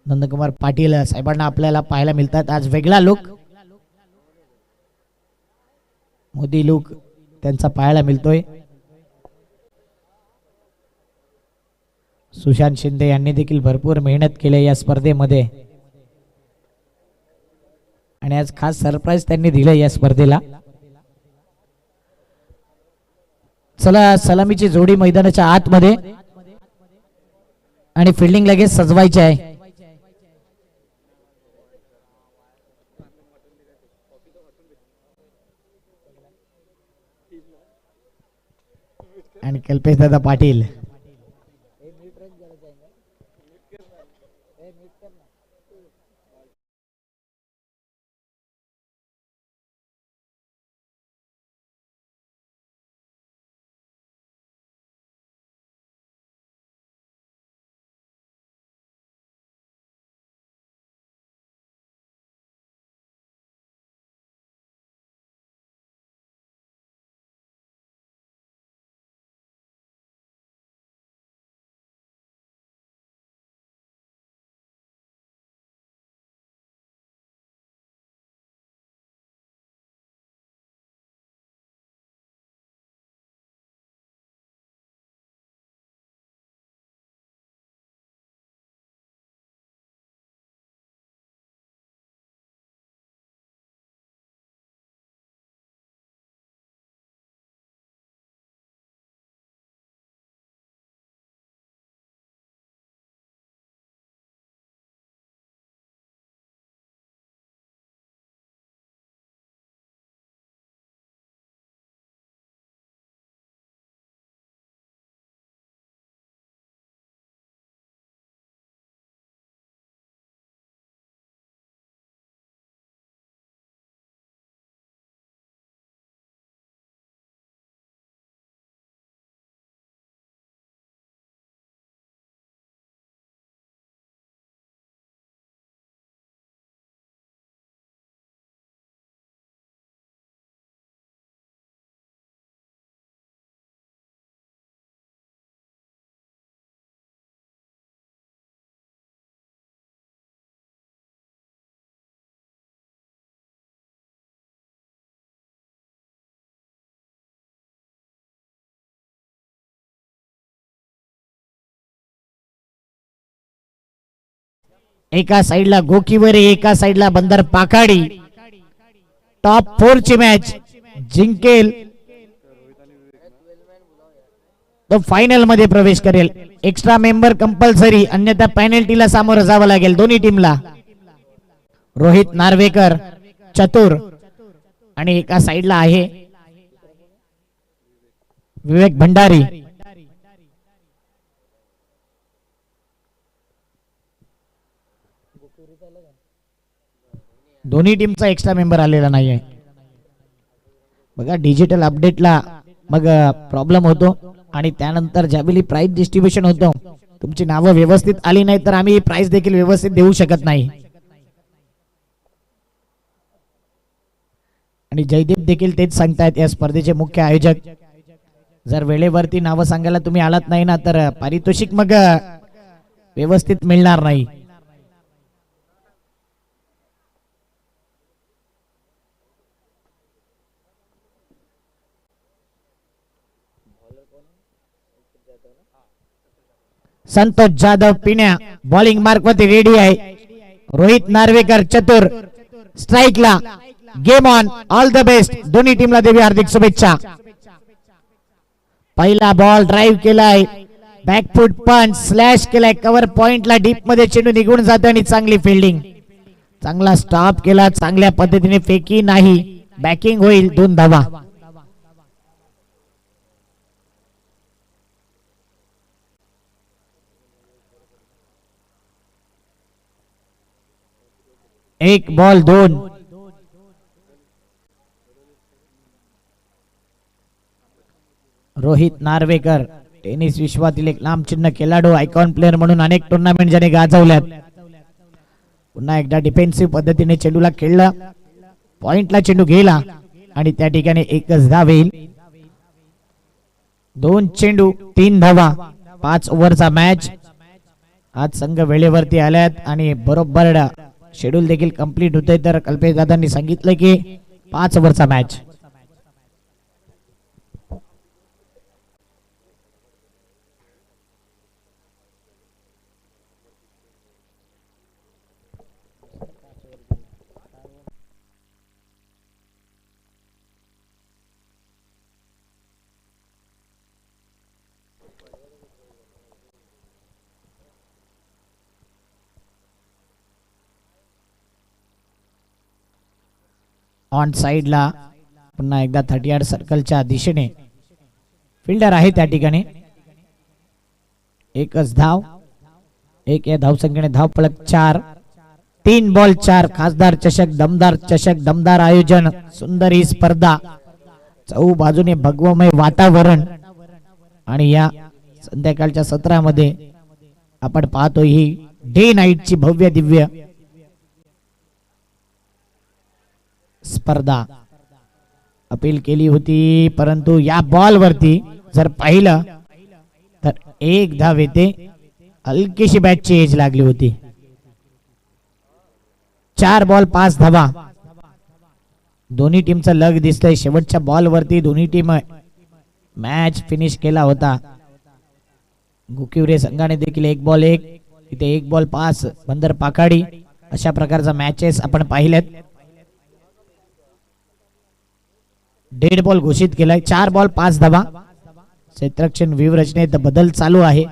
नंदकुमार पाटील साहेबांना आपल्याला पाहायला मिळतात. आज वेगळा लुक, मोदी लुक त्यांचा पाहायला मिळतोय. सुशांत शिंदे यांनी देखील भरपूर मेहनत केली या स्पर्धेमध्ये आणि आज खास सरप्राईज त्यांनी दिलं या स्पर्धेला. चला सलामीची जोडी मैदानाच्या आतमध्ये आणि फिल्डिंग लगेच सजवायची आहे. आणि कल्पेश दादा पाटील एका साइडला गोकीवरे, एका साइडला बंदर पाखाडी. टॉप 4 ची मॅच जिंकेल तो फायनल मध्ये प्रवेश करेल. एक्स्ट्रा मेंबर कंपल्सरी, अन्यथा पेनल्टीला सामोरं जावं लागेल दोन्ही टीमला. रोहित नार्वेकर, चतुर आणि एका साइडला आहे विवेक भंडारी. दोन्ही टीमचा एक्स्ट्रा मेंबर आलेला नाहीये. बघा डिजिटल अपडेटला मग प्रॉब्लेम होतो आणि त्यानंतर ज्यावेळी प्राइस डिस्ट्रीब्युशन होतं तुमची नावं व्यवस्थित आली नाही तर आम्ही प्राइस देखील व्यवस्थित देऊ शकत नाही. आणि जयदीप देखील तेच सांगतायत या स्पर्धेचे मुख्य आयोजक, जर वेळेवरती नावं सांगायला तुम्ही आलात नाही ना तर पारितोषिक मग व्यवस्थित मिळणार नाही. संतोष जाधव पिण्या बॉलिंग मार्क वरती रेडी आहे. रोहित नार्वेकर चतुर स्ट्राइकला. Game on, all the best. दोन्ही टीमला देवी हार्दिक शुभेच्छा. पहिला बॉल ड्राइव्ह केलाय, बॅकफूट पंच स्लॅश केलाय, कव्हर पॉइंटला डीप मध्ये चेंडू निघून जातो आणि चांगली फिल्डिंग. चांगला स्टॉप केला, चांगल्या पद्धतीने फेकी नाही, बॅकिंग होईल. 2 धावा. एक बॉल 2. रोहित नार्वेकर टेनिस विश्वातील एक नामचिन्ह खेळाडू, आयकॉन प्लेअर म्हणून अनेक टुर्नामेंट ज्याने गाजवल्यात. पुन्हा एकदा डिफेन्सिव्ह पद्धतीने चेंडूला खेळला, पॉइंटला चेंडू गेला आणि त्या ठिकाणी एकच धाव येईल. 2 चेंडू 3 धावा. 5 ओव्हरचा मॅच आज संघ वेळेवरती आल्यात आणि बरोबर शेड्यूल देखील कंप्लीट होते. तर कल्पेश दादांनी सांगितलं की 5 ओव्हरचा मॅच. ऑन साइडला पुन्हा एकदा 30 सर्कलच्या दिशेने फिल्डर आहे त्या ठिकाणी. एकच धाव, एक या धावसंख्येने धाव पळक 4. 3 बॉल 4. खासदार चषक, दमदार चषक, दमदार आयोजन, सुंदर ही स्पर्धा, चौ बाजूने भगवमय वातावरण आणि या संध्याकाळच्या सत्रामध्ये आपण पाहतो ही डे नाईटची भव्य दिव्य स्पर्धा. अपील केली होती परंतु या बॉल वरती जर पाहिलं तर एक धाव येते. हलकीशी बॅटची एज लागली होती. 4 बॉल 5 धावा. दोन्ही टीमचं लग दिसतंय. शेवटच्या बॉल वरती दोन्ही टीम मॅच फिनिश केला होता. गुकिवरे संघाने देखील 1 बॉल 1, इथे 1 बॉल 5, बंदर पाखाडी अशा प्रकारचा मॅचेस आपण पाहिलेत. डेड बॉल घोषित केलाय. 4 बॉल 5 धावा. क्षेत्ररक्षण व्यूहरचनेत बदल चालू आहे.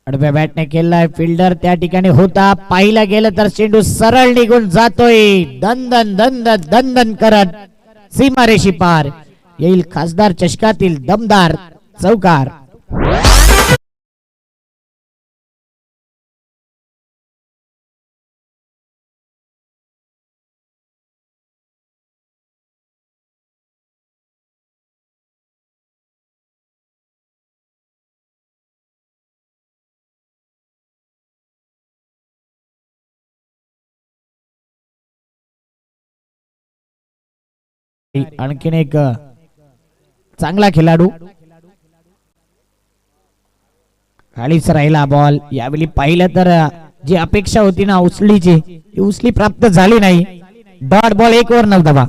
आडव्या बॅटने केलाय. फिल्डर त्या ठिकाणी होता. पाहिलं गेलं तर चेंडू सरळ निघून जातोय. दंदन दंदन दंदन करत सीमारेषी पार. येईल खासदार चषकातील दमदार चौकार. आणखीन एक चांगला खेळाडू खालीच राहिला बॉल. यावेळी पाहिलं तर जी अपेक्षा होती ना उचलीची, ती उचली प्राप्त झाली नाही. डॉट बॉल 1 ओव्हर 9 धावा.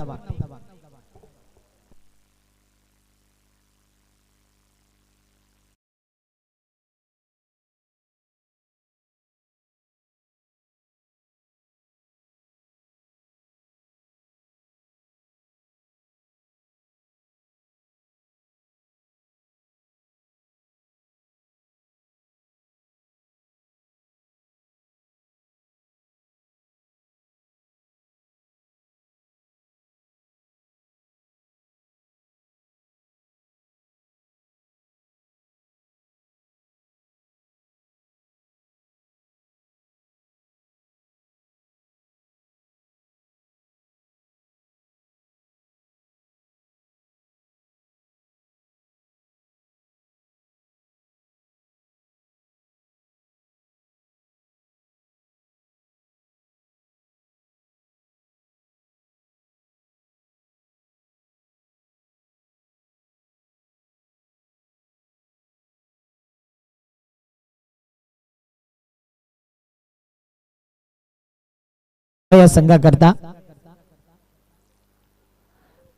या संघाकरता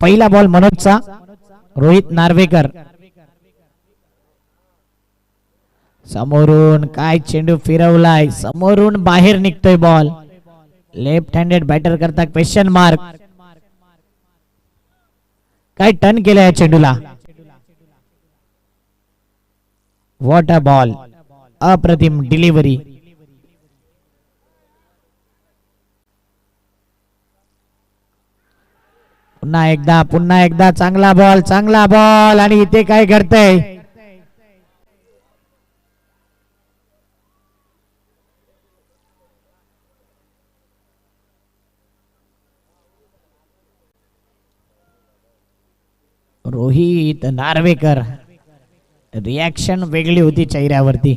पहिला बॉल मनोजचा. रोहित नार्वेकर समोरून काय चेंडू फिरवलाय. समोरून बाहेर निघतोय बॉल. लेफ्ट हँडेड बॅटर करता क्वेश्चन मार्क. काय टर्न केलाय या चेंडूला. What a ball. अप्रतिम डिलिव्हरी. पुन्हा एकदा चांगला बॉल आणि इथे काय घडतंय. रोहित नार्वेकर, रिॲक्शन वेगळी होती चेहऱ्यावरती.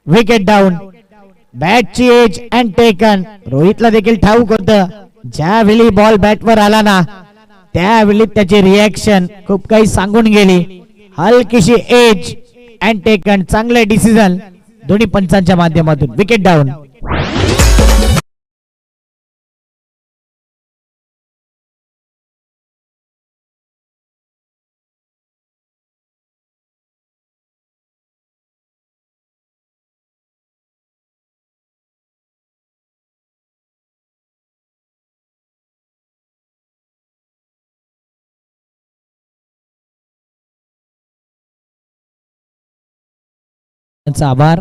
Wicket down. बॅटची एज अँड टेकन. रोहितला देखील ठाऊक होतं ज्यावेळी बॉल बॅटवर आला ना त्यावेळी त्याची रिॲक्शन खूप काही सांगून गेली. हलकीशी एज अँड टेकन. चांगले डिसिजन दोन्ही पंचांच्या माध्यमातून. Wicket down. आभार.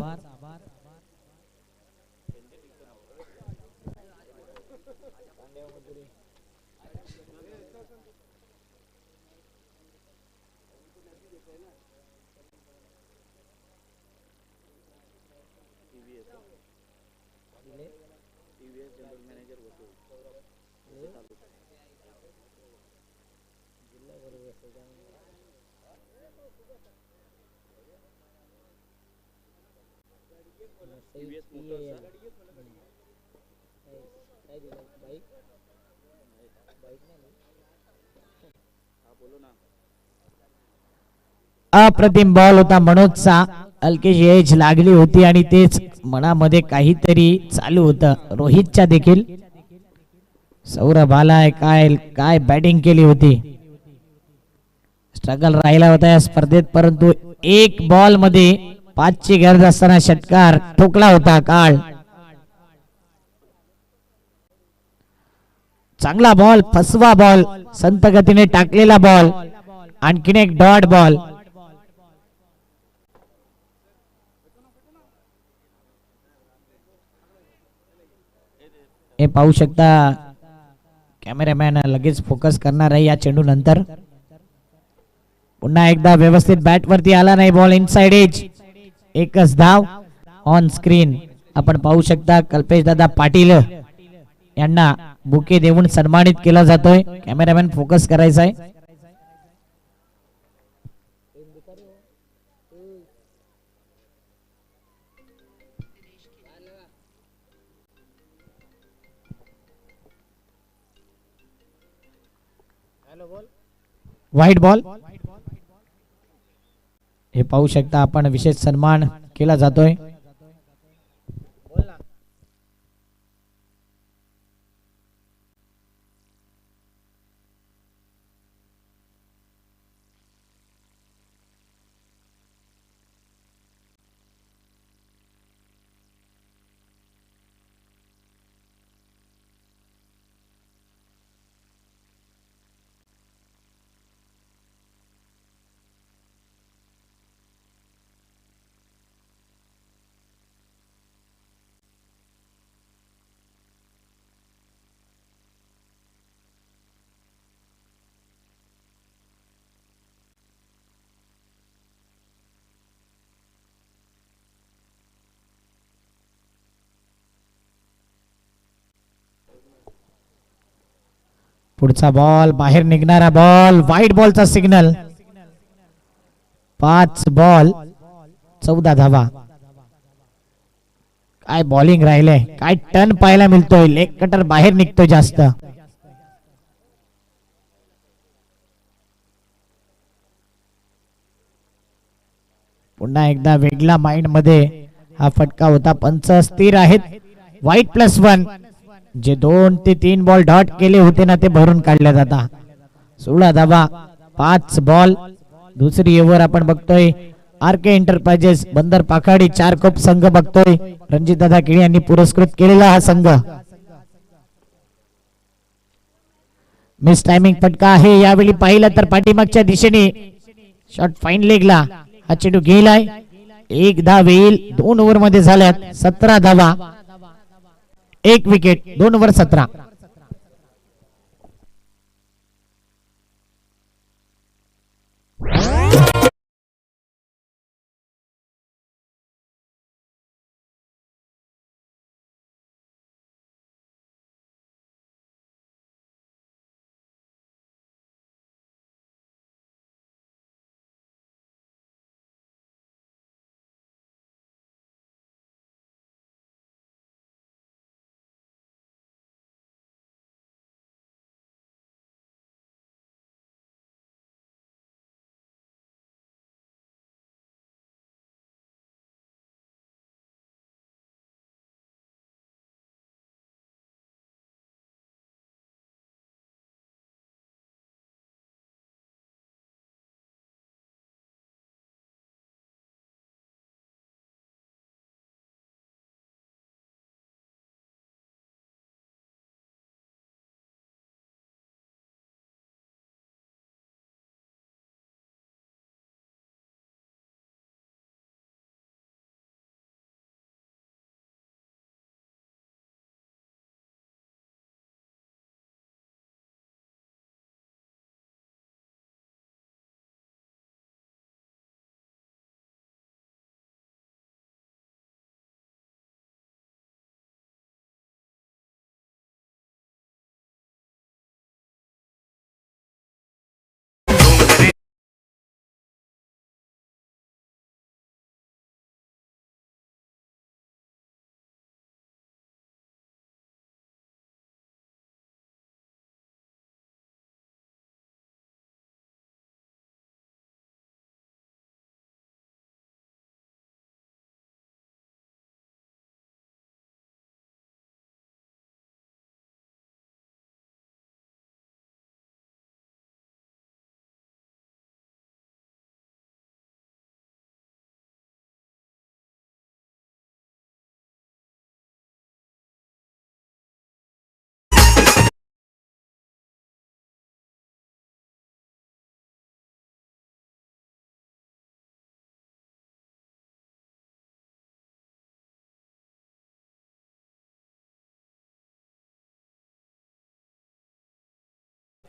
अप्रतिम बॉल होता मनोजचा. हलकीशी एज लागली होती आणि तेच मनामध्ये काहीतरी चालू होतं रोहितच्या देखील. सौरभ आलाय. काय काय बॅटिंग केली होती. स्ट्रगल राहिला होता या स्पर्धेत परंतु एक बॉल मध्ये 5 ची गरज असताना षटकार ठोकला होता काळ. चांगला बॉल. फसवा बॉल. संत गतीने टाकलेला बॉल. आणखीन एक डॉट बॉल. हे पाहू शकता कॅमेरामॅन लगेच फोकस करणार आहे या चेंडू नंतर. पुन्हा एकदा व्यवस्थित बॅट वरती आला नाही बॉल. Inside age. एकच धाव ऑन स्क्रीन आपण पाहू शकता. कल्पेश दादा पाटील यांना बुके देऊन सन्मानित केला जातोय. कॅमेरामॅन फोकस करायचा आहे. White ball. हे पाहू शकता आपण विशेष सन्मान केला जातोय. पुढचा बॉल बाहेर निघणारा बॉल. व्हाईट बॉलचा सिग्नल. 5 बॉल 14 धावा. काय बॉलिंग राहिले. काय टर्न पाहायला मिळतोय. लेग कटर बाहेर निघतोय जास्त. पुन्हा एकदा वेगळा माइंड मध्ये हा फटका होता. पंच स्थिर आहेत. व्हाईट +1. जे 2 ते 3 बॉल डॉट केले होते ना ते भरून काढले जातात. 16 धावा 5 बॉल. दुसरी ओव्हर आपण बघतोय. RK एंटरप्राइजेस बंदर पाखाडी 4 कप संघ बघतोय. रणजित दादा केळी यांनी पुरस्कृत केलेला हा संघ. मिस टायमिंग फटका आहे. यावेळी पाहिलं तर पाठीमागच्या दिशेने शॉट फाईन लेगला हा चेंडू गेलाय. 1 धाव येईल. 2 ओव्हर मध्ये झाल्यात 17 धावा. 1 विकेट. 2 ओव्हर 17.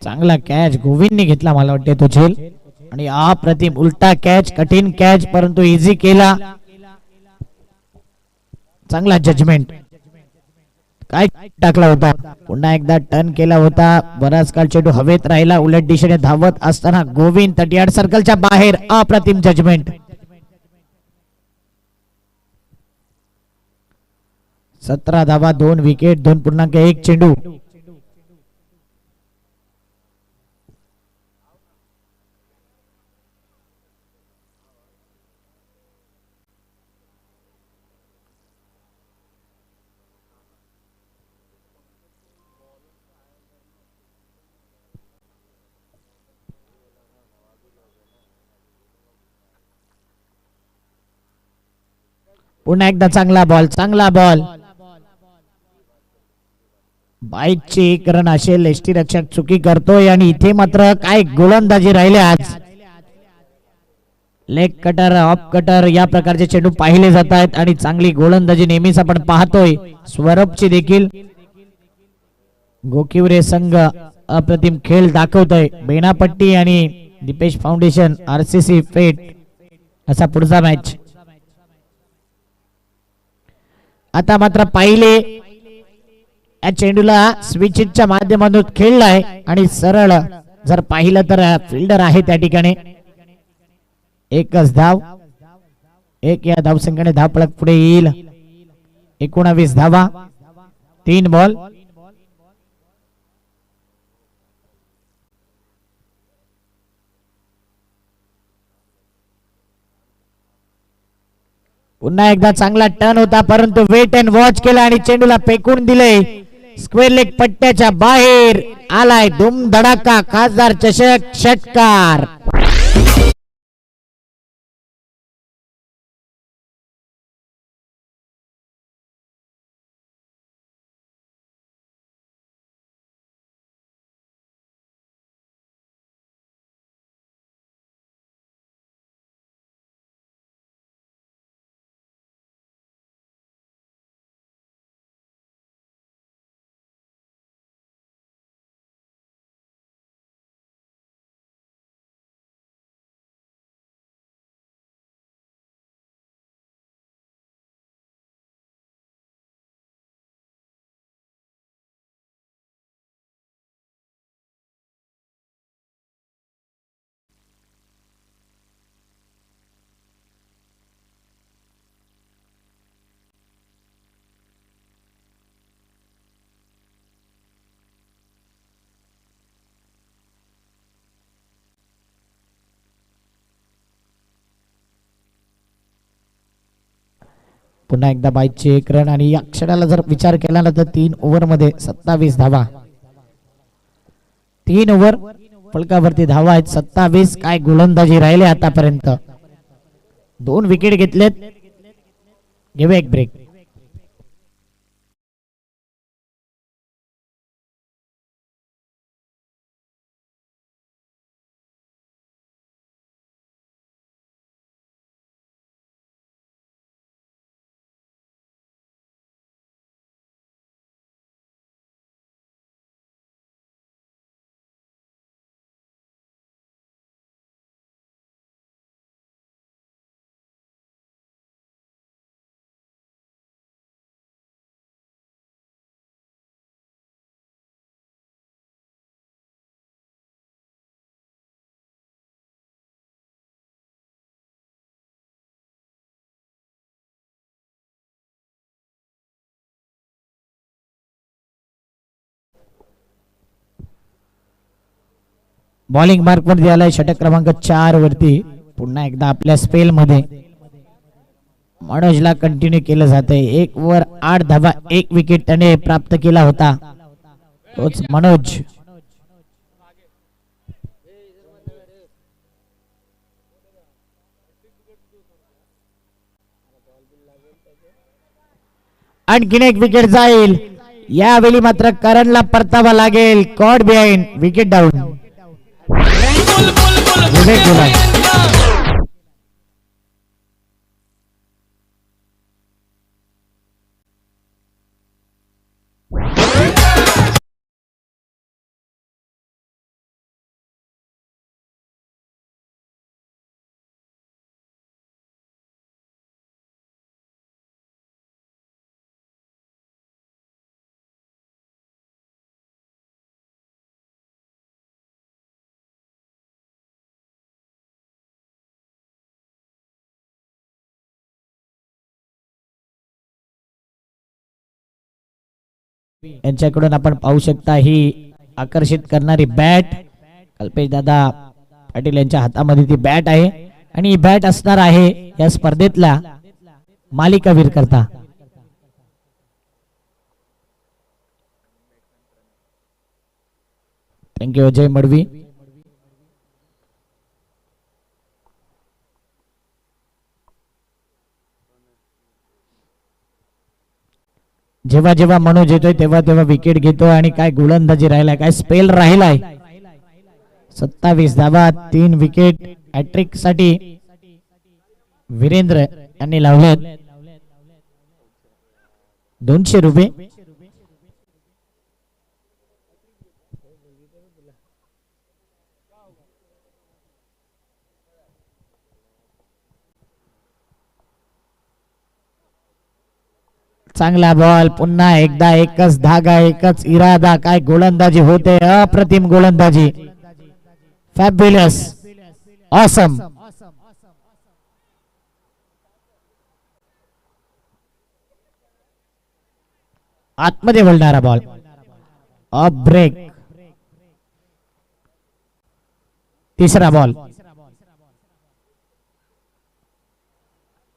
चांगला कॅच गोविंदने घेतला, मला वाटते तो झेल. आणि अप्रतिम उलटा कॅच, कठीण कॅच परंतु इझी केला. चांगला जजमेंट. काय टाकला होता, पुन्हा एकदा टर्न केला होता. बराच काळ चेंडू हवेत राहिला. उलट दिशेने धावत असताना गोविंद तटियाड सर्कलच्या बाहेर. अप्रतिम जजमेंट. 17 धावा, 2 विकेट, 2.1 चेंडू. पुन्हा एकदा चांगला बॉल, चांगला बॉल. बाईकची एक रन असेल. एसटी रक्षक चुकी करतोय आणि इथे मात्र काय गोलंदाजी राहिले आज. लेग कटर, ऑफ कटर या प्रकारचे चेंडू पाहिले जात आहेत आणि चांगली गोलंदाजी नेहमीच आपण पाहतोय. स्वरूपची देखील गोकिवरे संघ अप्रतिम खेळ दाखवतोय. बेनापट्टी आणि दीपेश फाउंडेशन, आरसीसी फेट असा पुढचा मॅच. आता मात्र पाहिले या चेंडूला स्विचिटच्या माध्यमातून खेळलाय आणि सरळ जर पाहिलं तर फिल्डर आहे त्या ठिकाणी. एकच धाव, एक या धावसंख्येने धावपळक पुढे येईल. 19 धावा, 3 बॉल. पुन्हा एकदा चांगला टर्न होता परंतु वेट अँड वॉच केला आणि चेंडूला फेकून दिले. स्क्वेअर लेग पट्ट्याच्या बाहेर आलाय. धूम धडाका, खासदार चषक, षटकार. पुन्हा एकदा बाईकचे एक रन आणि या क्षणाला जर विचार केला ना तर 3 ओव्हर मध्ये 27 धावा. 3 ओव्हर फलकावरती धावा आहेत 27. काय गोलंदाजी राहिले आतापर्यंत. 2 विकेट घेतलेत. घेऊ एक ब्रेक. बॉलिंग मार्क वर आलाय षटक क्रमांक 4 वरती. पुन्हा एकदा आपल्या स्पेल मध्ये मनोजला कंटिन्यू केलं जात आहे. 1 ओव्हर 8 धावा, 1 विकेट त्याने प्राप्त केला होता. तोच मनोज. आणखीन 1 विकेट जाईल. यावेळी मात्र करणला परतावा लागेल. Caught behind, wicket down. Wicket गेला. यांच्याकडून आपण पाहू शकता ही आकर्षित करणारी बॅट कल्पेश दादा पाटील यांच्या हातामध्ये ती बॅट आहे आणि ही बॅट असणार आहे या स्पर्धेतला मालिकावीर करता. थँक्यू अजय मडवी. जेव्हा जेव्हा मनोज येतोय तेव्हा तेव्हा विकेट घेतो आणि काय गोलंदाजी राहिलाय, काय स्पेल राहिलाय. 27 धावा 3 विकेट हॅट्रिक साठी वीरेंद्र यांनी लावलेत. 200 रुपये. चांगला बॉल पुन्हा एकदा एकच धागा एकच इरादा, काय गोलंदाजी होते, अप्रतिम गोलंदाजी. Fabulous, awesome. आतमध्ये बोलणारा बॉल, ऑफ ब्रेक. तिसरा बॉल.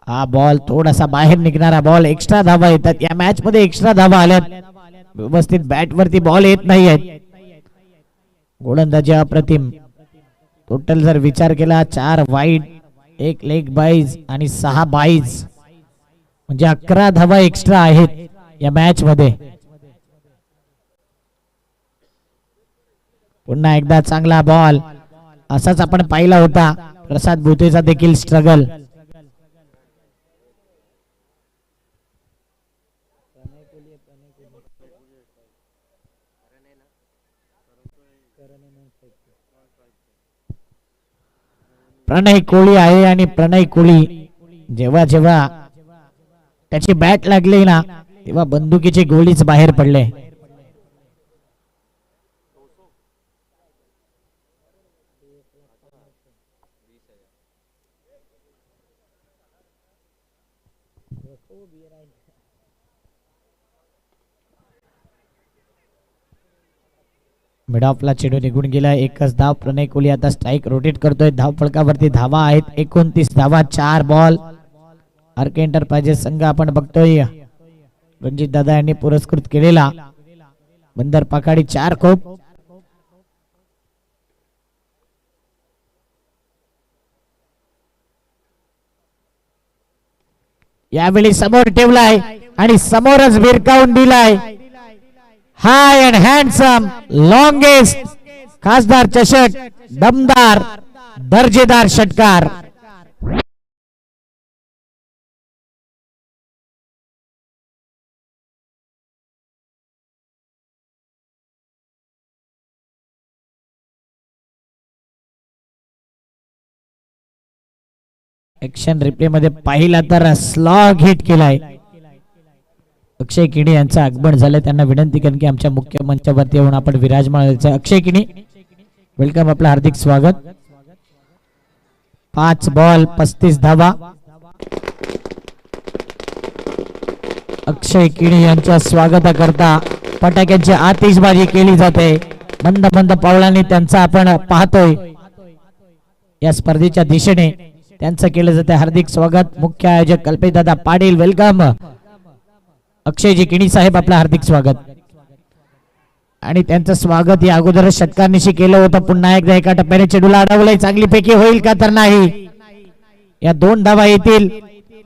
हा बॉल थोडासा बाहेर निघणारा बॉल. एक्स्ट्रा धावा येतात या मॅच मध्ये, एक्स्ट्रा धावा आल्यात. व्यवस्थित बॅट वरती बॉल येत नाहीयेत. गोलंदाजी अप्रतिम. टोटल जर विचार केला 4 वाईड 1 लेग बाईज आणि 6 बाईज म्हणजे 11 धावा एक्स्ट्रा आहेत या मॅच मध्ये. पुन्हा एकदा चांगला बॉल. असाच आपण पाहिला होता प्रसाद भुतेचा देखील स्ट्रगल. प्रणय कोळी आहे आणि प्रणय कोळी जेव्हा जेव्हा त्याची बॅट लागली ना तेव्हा बंदुकीची गोळीच बाहेर पडले. मिड ऑफला चेंडू निघून गेला. एकच धाव. प्रणय कोहली आता स्ट्राइक रोटेट करतोय. धाव फलकावरती धावा आहेत 29 धावा 4 बॉल. आरके एंटरप्राइजेस संघ आपण बघतोय रणजित दादा यांनी पुरस्कृत केलेला बंदर पाखाडी 4 कोप. यावेळी समोर ठेवलाय आणि समोरच भिरकावून दिलाय. हाय अँड हँडसम लॉंगेस्ट खासदार चषक दमदार दर्जेदार षटकार. ऍक्शन रिप्ले मध्ये पाहिला तर स्लॉग हिट केलाय. अक्षय किणी यांचं आगमन झालं. त्यांना विनंती करेन की आमच्या मुख्य मंचावरती येऊन आपण विराजमान व्हायचं. अक्षय किणी वेलकम, आपलं हार्दिक स्वागत. 5 बॉल 35 धावा. अक्षय किणी यांच्या स्वागताकरता फटाक्यांची आतिषबाजी केली जाते. मंद मंद पावलांनी त्यांचा आपण पाहतोय या स्पर्धेच्या दिशेने त्यांचं केलं जाते हार्दिक स्वागत. मुख्य आयोजक कल्पेश दादा पाटील वेलकम. अक्षयजी किणी साहेब आपलं हार्दिक स्वागत. आणि त्यांचं स्वागत या अगोदर षटकांनिशी केलं होतं. पुन्हा एकदा एका टप्प्याने चेंडूला अडवलंय. चांगली पैकी होईल का तर नाही. या 2 धावा येतील.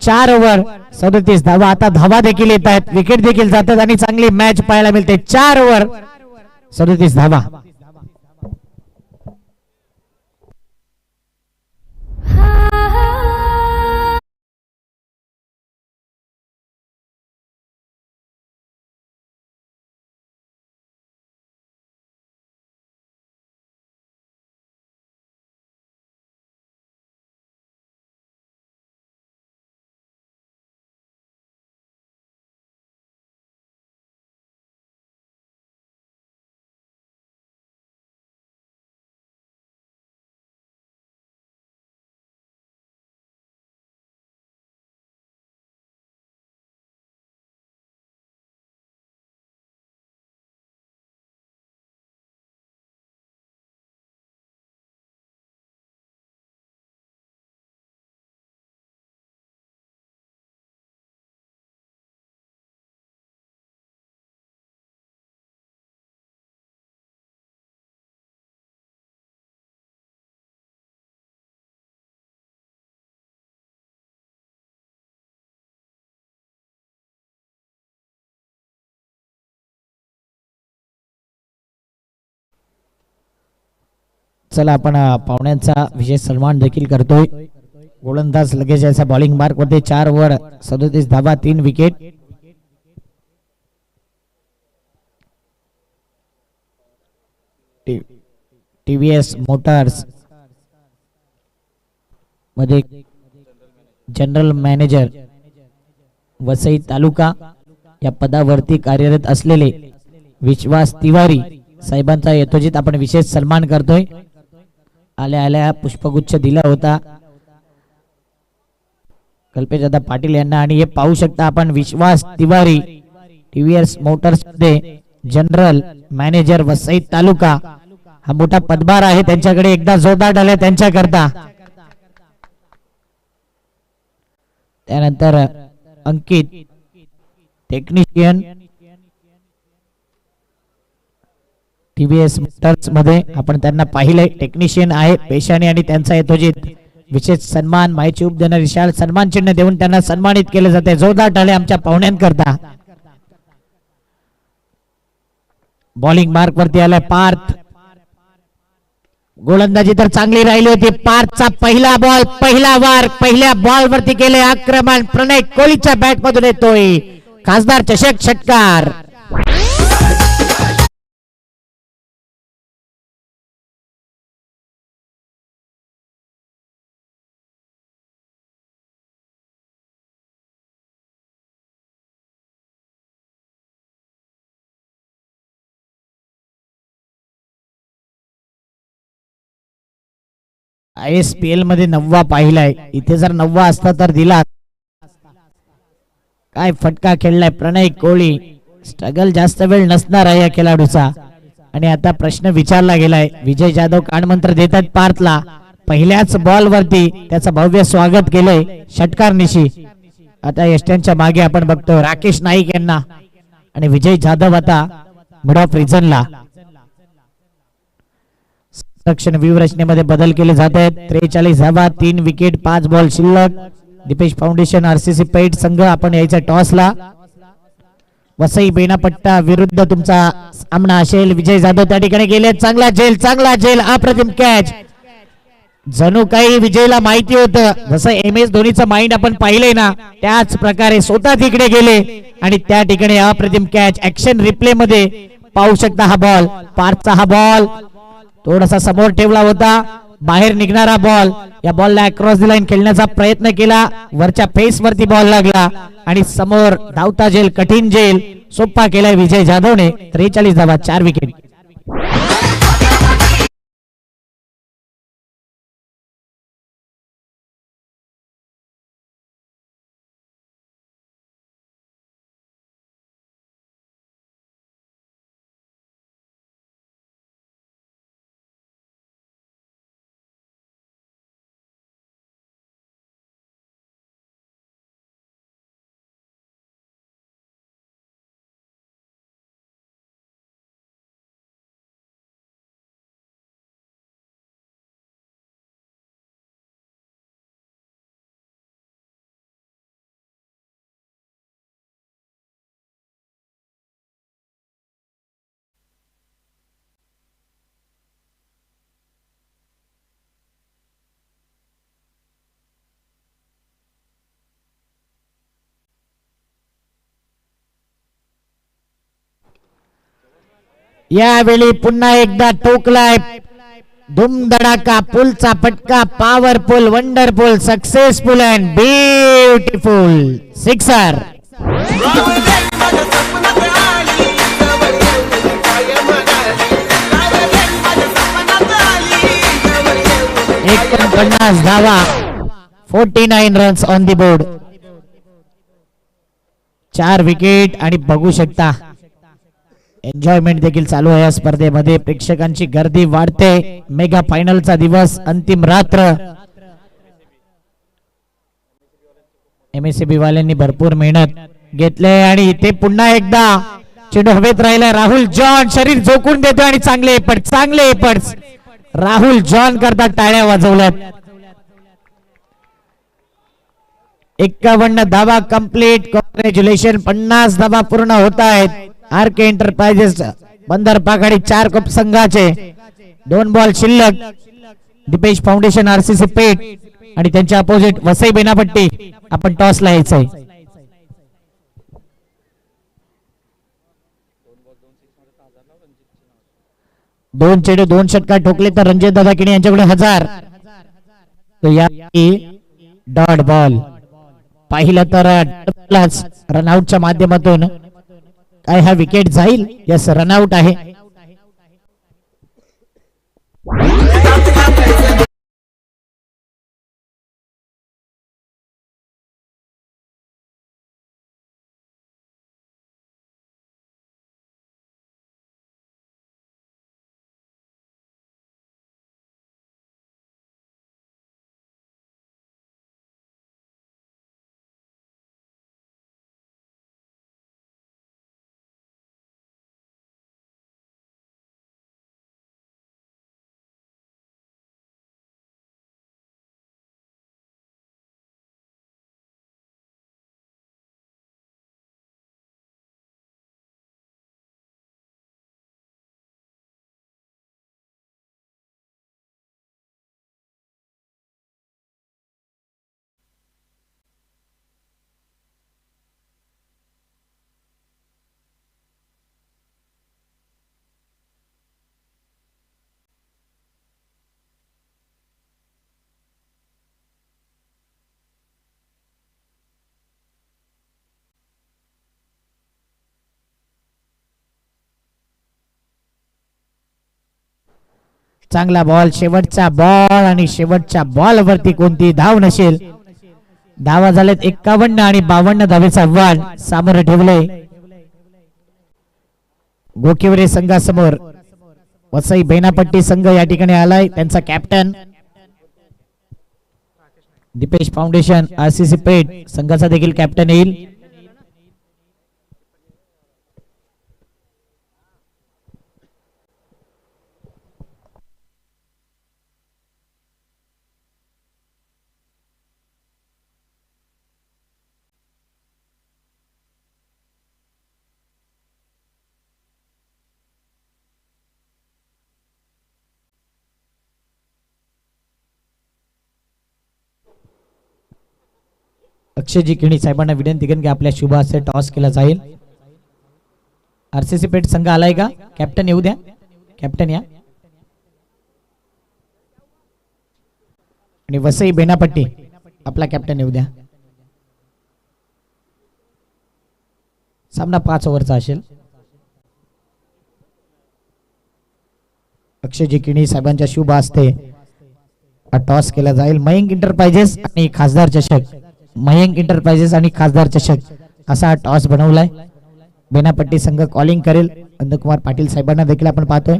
4 ओव्हर 37 धावा. आता धावा देखील येत आहेत, विकेट देखील जातात आणि चांगली मॅच पाहायला मिळते. 4 ओव्हर 37 धावा. चला आपण पाहुण्यांचा विशेष सन्मान देखील करतोय. गोलंदाज लगेच याचा बॉलिंग मार्क मध्ये 4 ओव्हर 37 धावा 3 विकेट. टीव्हीएस मोटर्स मध्ये जनरल मॅनेजर वसई तालुका या पदावरती कार्यरत असलेले विश्वास तिवारी साहेबांचा यथोचित आपण विशेष सन्मान करतोय. आल्या आल्या पुष्पगुच्छ दिला होता कल्पेशदादा पाटील यांना. आणि हे पाहू शकता आपण विश्वास तिवारी टीव्हीएस मोटर्स मध्ये जनरल मॅनेजर वसई तालुका हा मोठा पदभार आहे त्यांच्याकडे. एकदा जोरदार टाळ्या त्यांच्याकरता. त्यानंतर अंकित टेक्निशियन टीव्हीएस मोटर्स मध्ये आपण त्यांना पाहिलंय. टेक्निशियन आहे पेशाने आणि त्यांचा यथोचित विशेष सन्मान माहिती उप देणारी शाल सन्मान चिन्ह देऊन त्यांना सन्मानित केले जाते. जोरदार टाळ्या आमच्या पाहुण्यांकरता. बॉलिंग मार्क वरती आलाय पार्थ. गोलंदाजी तर चांगली राहिली होती. पार्थचा पहिला बॉल पहिला वार पहिल्या बॉल वरती केले आक्रमण. प्रणय कोहलीच्या बॅट मधून येतोय खासदार चषक षटकार. ISPL मध्ये 9वा पाहिलाय. इथे जर 9वा असता तर दिला. काय फटका खेळलाय प्रणय कोहली. स्ट्रगल जास्त वेळ नसणार आहे या खेळाडूचा. आणि आता प्रश्न विचारला गेलाय. विजय जाधव कानमंत्र देतात पार्थला. पहिल्याच बॉल वरती त्याचं भव्य स्वागत केलंय षटकारनिशी. आता यष्ट्यांच्या मागे आपण बघतो राकेश नाईक यांना आणि विजय जाधव आता मिड ऑफ रिजनला. संरक्षण व्यूहरचनेमध्ये बदल केले जात आहेत. 43 धावा 3 विकेट 5 बॉल शिल्लक. दीपेश फाउंडेशन RCC पेठ संघ आपण यायचा टॉसला. वसई बेनापट्टा विरुद्ध तुमचा सामना असेल. विजय जाधव त्या ठिकाणी गेले. चांगला झेल अप्रतिम कॅच. जणू काही विजयला माहिती होतं. जसं MS धोनीचं माइंड आपण पाहिलंय ना त्याच प्रकारे स्वतः तिकडे गेले आणि त्या ठिकाणी अप्रतिम कॅच. ऍक्शन रिप्ले मध्ये पाहू शकता हा बॉल. पार्थचा हा बॉल थोडासा समोर ठेवला होता. बाहेर निघणारा बॉल. या बॉलला अक्रॉस द लाईन खेळण्याचा प्रयत्न केला. वरच्या फेस वरती बॉल लागला आणि समोर धावता झेल कठीण झेल सोपा केलाय विजय जाधवने. 43 धावा 4 विकेट. यावेळी पुन्हा एकदा टोकलाय. धुमधडाका पुलचा फटका. Powerful wonderful successful and beautiful sixer. एकोणपन्नास धावा 49 runs on the board. 4 wicket. आणि बघू शकता एन्जॉयमेंट देखील चालू आहे या स्पर्धेमध्ये. प्रेक्षकांची गर्दी वाढते. मेगा फायनलचा दिवस अंतिम रात्र. MSCB वाल्यांनी भरपूर मेहनत घेतले आणि इथे पुन्हा एकदा चेंडू हवेत राहिला. राहुल जॉन शरीर झोकून देतो आणि चांगले एफर्ट्स राहुल जॉन करता टाळ्या वाजवल्यात. 51 धावा कंप्लीट. कॉंग्रॅच्युलेशन. 50 धावा पूर्ण होत आहेत. RK एंटरप्राइजेस बंदर पाखाडी 4 कप संघाचे. 2 बॉल शिल्लक. दीपेश फाउंडेशन आरसीसी पेठ आणि त्यांच्या अपोजिट वसई बेनापट्टी. आपण टॉसला यायचंय. दोन चेडे दोन षटकार ठोकले तर रणजित दादा किणी यांच्याकडे 1000. तो या डॉट बॉल पाहिलं तर रनआउटच्या माध्यमातून काय हा विकेट जाईल. यस, रनआउट आहे. चांगला बॉल, शेवटचा बॉल आणि शेवटच्या बॉल वरती कोणती धाव नसेल. धावा झाल्यात 51 आणि 52 धावेचं आव्हान सामोरं ठेवले गोकिवरे संघासमोर. वसई बेनापट्टी संघ या ठिकाणी आलाय. त्यांचा कॅप्टन दीपेश फाउंडेशन आरसीसी पेठ संघाचा देखील कॅप्टन येईल. अक्षयजी किणी साहेबांना विनंती करेन की आपल्या शुभ हस्ते टॉस केला जाईल. आरसीसी पेठ संघ आलाय का? कॅप्टन येऊ द्या. कॅप्टन या. आणि वसई बेनापट्टी आपला कॅप्टन येऊ द्या. सामना 5 ओव्हरचा असेल. अक्षयजी किणी साहेबांच्या शुभ हस्ते टॉस केला जाईल. मयंक इंटरप्राइजेस आणि खासदार चषक, मयंक इंटरप्राइजेस आणि खासदार चषक असा टॉस बनवलाय. बेनापट्टी संघ कॉलिंग करेल. नंदकुमार पाटील साहेबांना देखील आपण पाहतोय.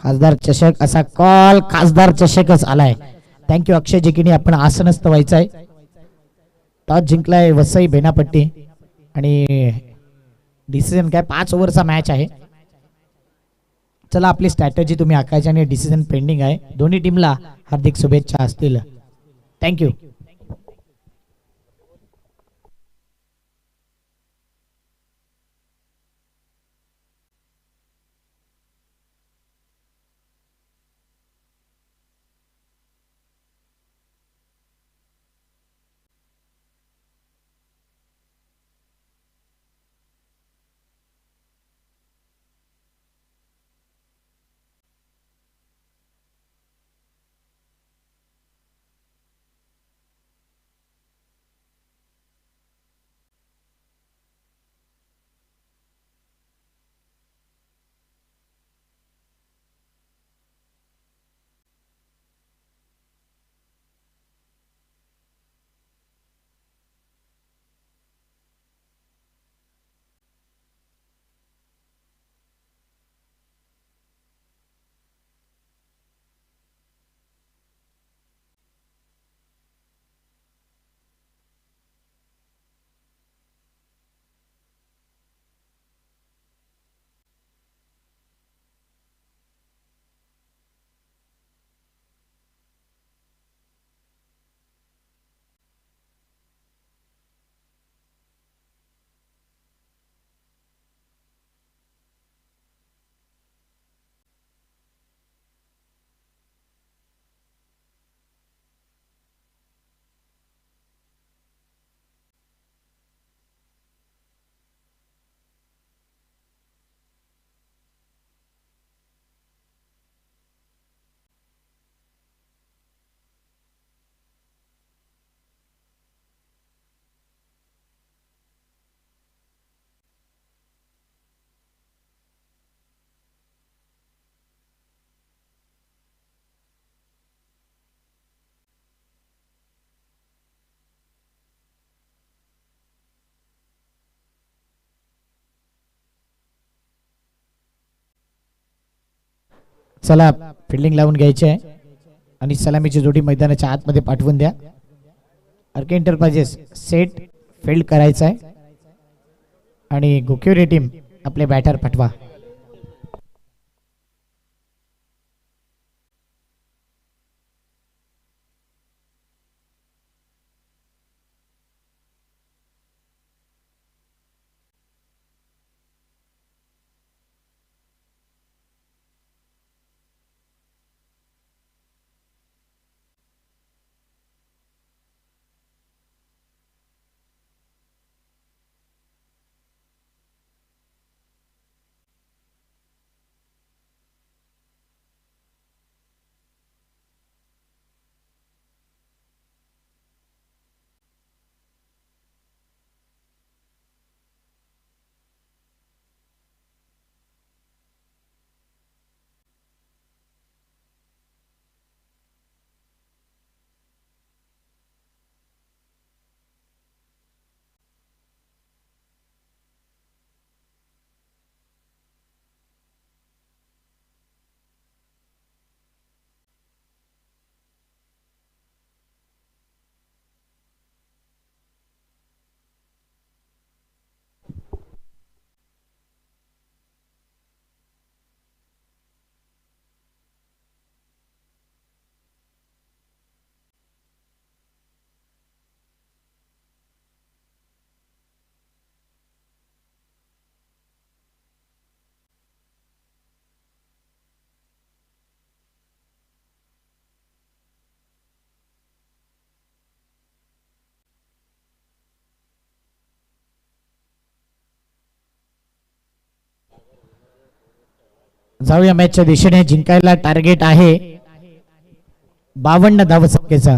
खासदार चषक असा कॉल, खासदार चषकच आलाय. थँक्यू अक्षय जिकिनी. आपण आसनस्थ व्हायचंय. टॉस जिंकलाय वसई बेनापट्टी आणि डिसिजन काय 5 ओव्हरचा मॅच आहे. चला आपली स्ट्रॅटेजी तुम्ही आखायची आणि डिसिजन पेंडिंग आहे. दोन्ही टीमला हार्दिक शुभेच्छा असतील. थँक्यू. चला फिल्डिंग लावून घ्यायची आहे आणि सलामीची जोडी मैदानाच्या आतमध्ये पाठवून द्या. आरके एंटरप्राइजेस सेट फील्ड करायचा आहे आणि गोक्युरे टीम आपले बॅटर पाठवा. जाऊया मॅचच्या दिशेने. जिंकायला टार्गेट आहे 52 धावसंख्येचा.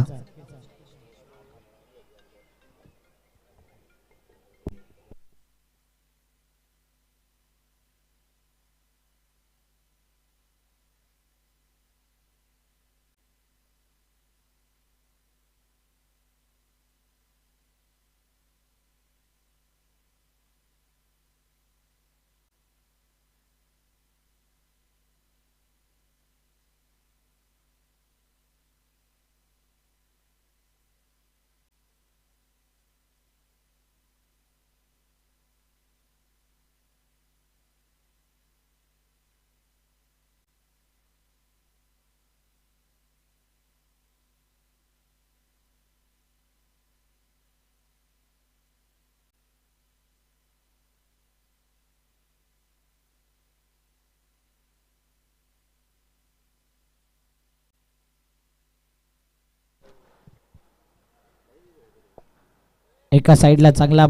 एका साइडला चांगला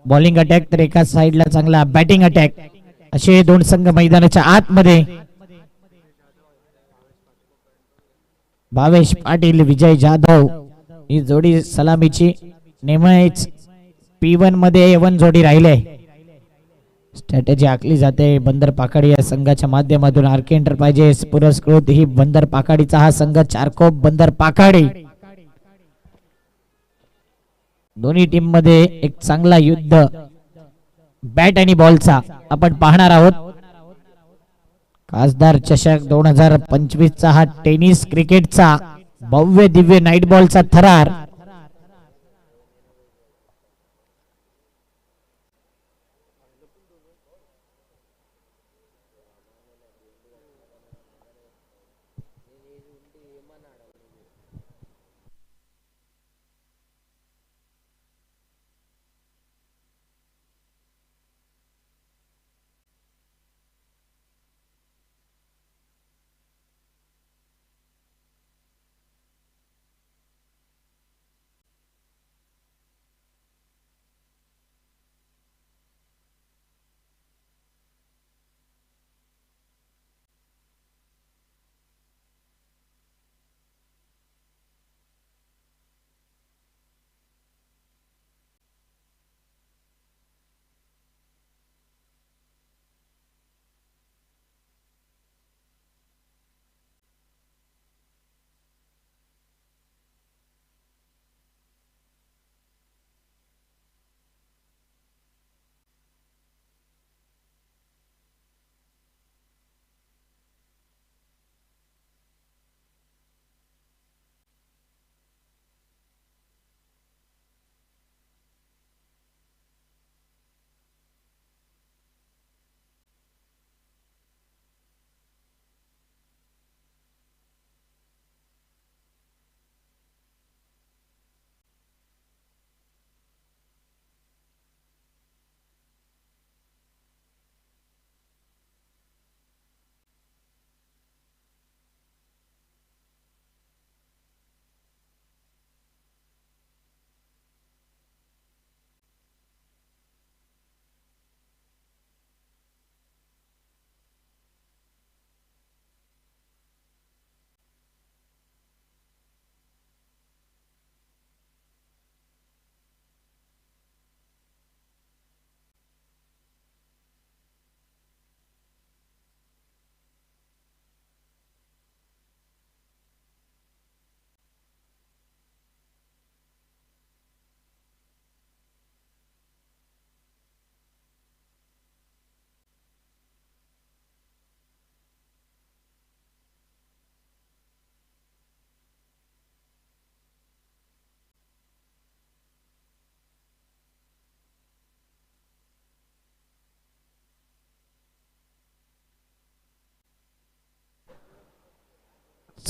बॉलिंग अटॅक तर एका साइडला चांगला बॅटिंग अटॅक, असे दोन संघ मैदानाच्या आतमध्ये. भावेश पाटील विजय जाधव ही जोडी सलामीची. नेमच P1 मध्ये A1 जोडी राहिले. स्ट्रॅटेजी आखली जाते बंदर पाखाडी या संघाच्या माध्यमातून. आरके एंटरप्राइजेस पुरस्कृत ही बंदर पाखाडीचा हा संघ. चारकोप बंदर पाखाडी. दोन्ही टीम मध्ये एक चांगला युद्ध बॅट आणि बॉलचा आपण पाहणार आहोत. खासदार चषक 2025 चा हा टेनिस क्रिकेटचा भव्य दिव्य नाईट बॉलचा थरार.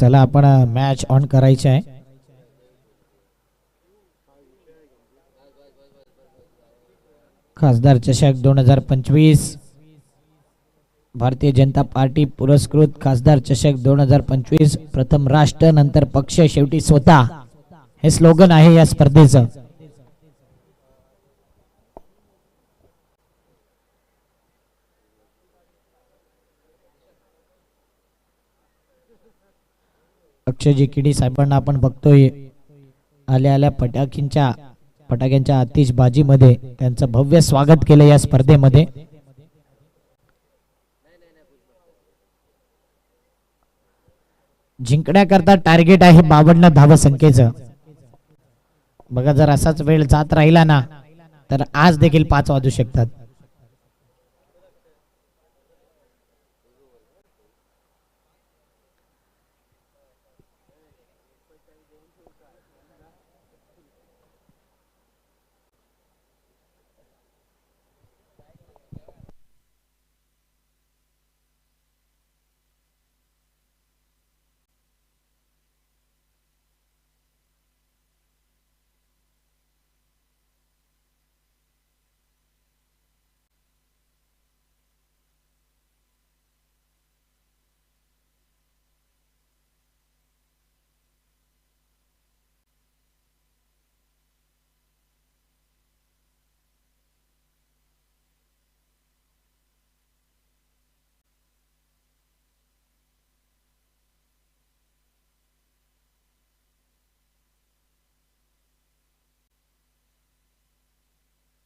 चला आपण मॅच ऑन करायची आहे. खासदार चषक 2025 भारतीय जनता पार्टी पुरस्कृत खासदार चषक 2025 प्रथम राष्ट्र नंतर पक्ष शेवटी स्वतः हे स्लोगन आहे या स्पर्धेचं. अक्षयजी किडी साहेबांना आपण बघतोय आल्या आल्या फटाक्यांच्या आतिषबाजीमध्ये त्यांचं भव्य स्वागत केलं या स्पर्धेमध्ये. जिंकण्याकरता टार्गेट आहे 52 धावसंख्येचं. बघा जर असाच वेळ जात राहिला ना तर आज देखील 5 वाजू शकतात.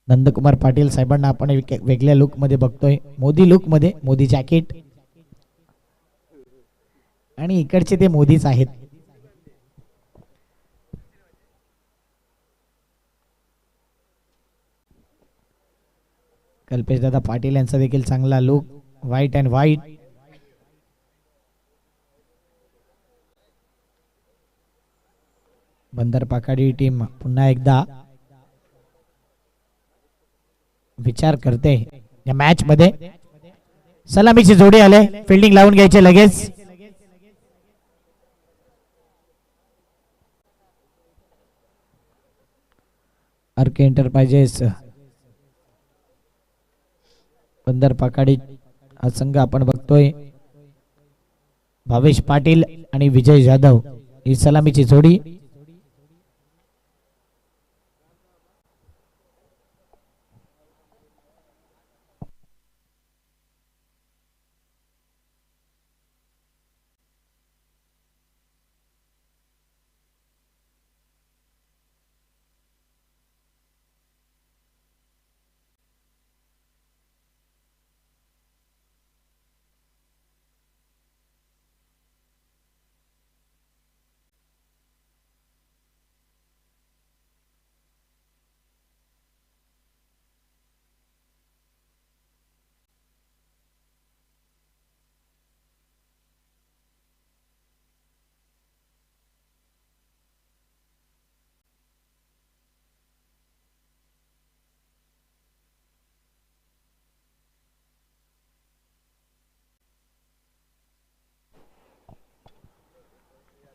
नंदकुमार पाटील साहेबांना आपण वेगळ्या लुक मध्ये बघतोय. मोदी लुक मध्ये, मोदी जॅकेट आणि इकडचे ते मोदीच आहेत. कल्पेश दादा पाटील यांचा देखील चांगला लुक, व्हाईट अँड व्हाईट. बंदर पाकाडी टीम पुन्हा एकदा विचार करते या मॅच मध्ये. सलामीची जोडी आले, फिल्डिंग लावून घ्यायचे लगेच. आरके एंटरप्राइजेस बंदर पाकाडी हा संघ आपण बघतोय. भावेश पाटील आणि विजय जाधव ही सलामीची जोडी.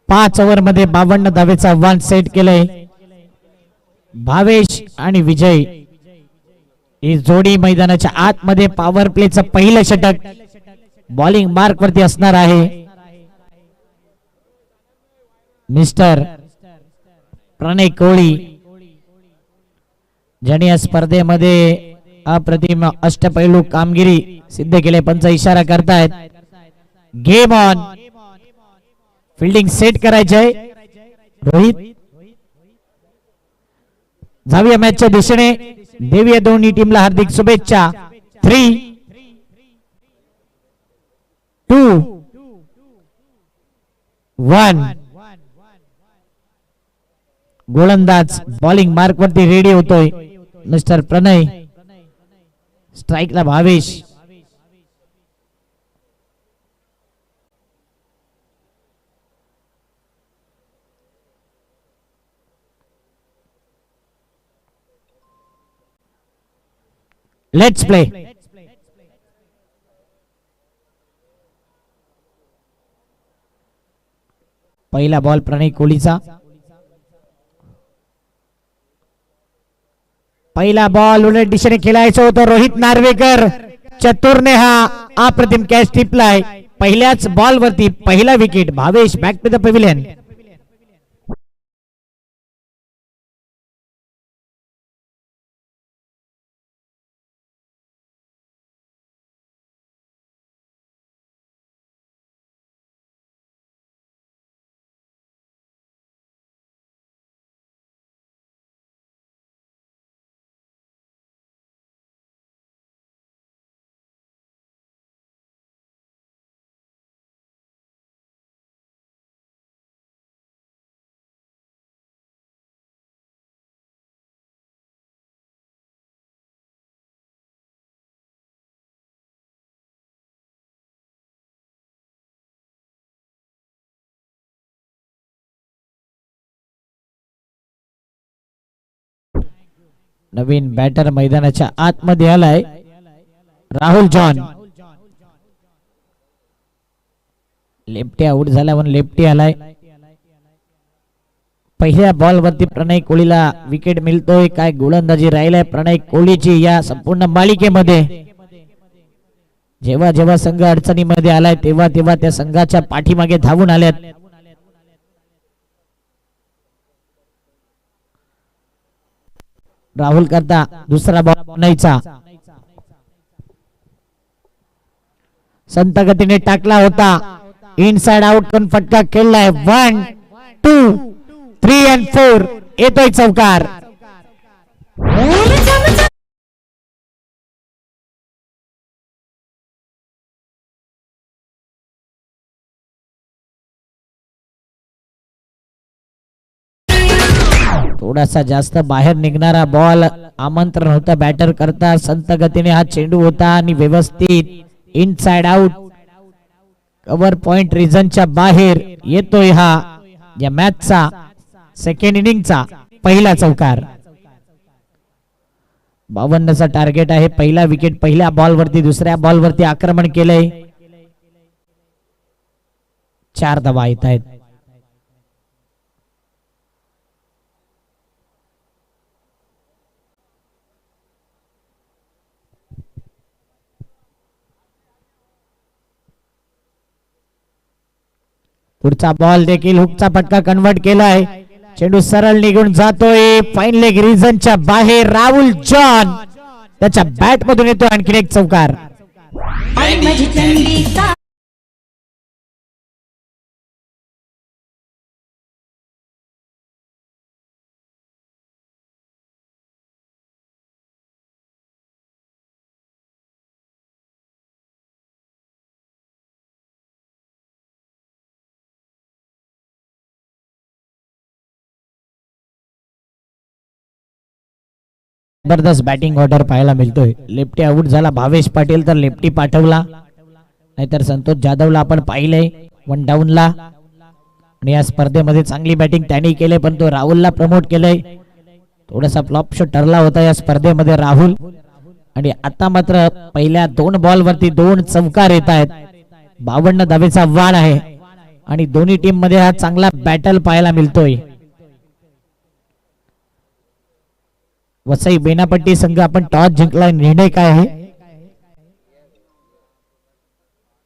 पाच ओव्हर मध्ये 52 धावेचं आव्हान सेट केलंय. भावेश आणि विजय ही जोडी मैदानाच्या आतमध्ये पॉवर प्लेचं पहिलं षटक बॉलिंग मार्क वरती असणार आहे. मिस्टर प्रणय कोळी ज्यांनी या स्पर्धेमध्ये अप्रतिम अष्टपैलू कामगिरी सिद्ध केले. पंच इशारा करतायत गेम ऑन. फिल्डिंग सेट करायचे रोहित. जाऊया मॅचच्या दिशेने. देऊया दोन्ही टीमला हार्दिक शुभेच्छा. 3, 2, 1. गोलंदाज बॉलिंग मार्क वरती रेडी होतोय. मिस्टर प्रणय, स्ट्राइकला भावेश. Let's play. पहिला बॉल प्रणय कोहलीचा. पहिला बॉल उलट दिशेने खेळायचं होतं. रोहित नार्वेकर चतुरने हा अप्रतिम कॅच टिपलाय. पहिल्याच बॉल वरती पहिला wicket. Bhavesh back to the pavilion. नवीन बॅटर मैदानाच्या आतमध्ये आलाय राहुल जॉन. लेफ्टी आउट झाला म्हणून लेफ्टी आलाय. पहिल्या बॉल वरती प्रणय कोहलीला विकेट मिळतोय. काय गोलंदाजी राहिलाय प्रणय कोहलीची या संपूर्ण मालिकेमध्ये. जेव्हा जेव्हा संघ अडचणीमध्ये आलाय तेव्हा तेव्हा त्या संघाच्या पाठीमागे धावून आल्यात. राहुल करता दुसरा बॉल प्रणयचा. संत गतीने टाकला होता. इनसाइड आउट करून फटका खेळलाय. 1 2 3 and 4 येतोय चौकार. थोडासा जास्त बाहेर निघणारा बॉल आमंत्रण होता बॅटर करता. संत गतीने हा चेंडू होता आणि व्यवस्थित इनसाइड आउट कव्हर पॉइंट रिजनच्या बाहेर येतोय हा या मॅचचा सेकंड इनिंगचा पहिला चौकार. 52चा टार्गेट आहे. पहिला विकेट पहिल्या बॉल वरती. दुसऱ्या बॉल वरती आक्रमण केलंय. 4 धावा येत आहेत. पुढचा बॉल देखील हुकचा फटका कन्वर्ट केलाय. चेंडू सरळ निघून जातोय फाईन लेग रिजनच्या बाहेर. राहुल जॉन त्याच्या बॅट मधून येतो आणखी एक चौकार. जबरदस्त बॅटिंग ऑर्डर पाहायला मिळतोय. लेफ्टी आउट झाला भावेश पाटील तर लेफ्टी पाठवला. नाहीतर संतोष जाधवला आपण पाहिलंय 1 डाऊनला. आणि या स्पर्धेमध्ये चांगली बॅटिंग त्यांनी केली पण तो राहुलला प्रमोट केलंय. थोडासा फ्लॉप शॉट ठरला होता या स्पर्धेमध्ये राहुल. आणि आता मात्र पहिल्या 2 बॉल वरती 2 चौकार येत आहेत. 52 धावेचा वाढ आहे आणि दोन्ही टीम मध्ये हा चांगला बॅटल पाहायला मिळतोय. वसई बेनापट्टी संघ आपण टॉस जिंकला. निर्णय काय आहे?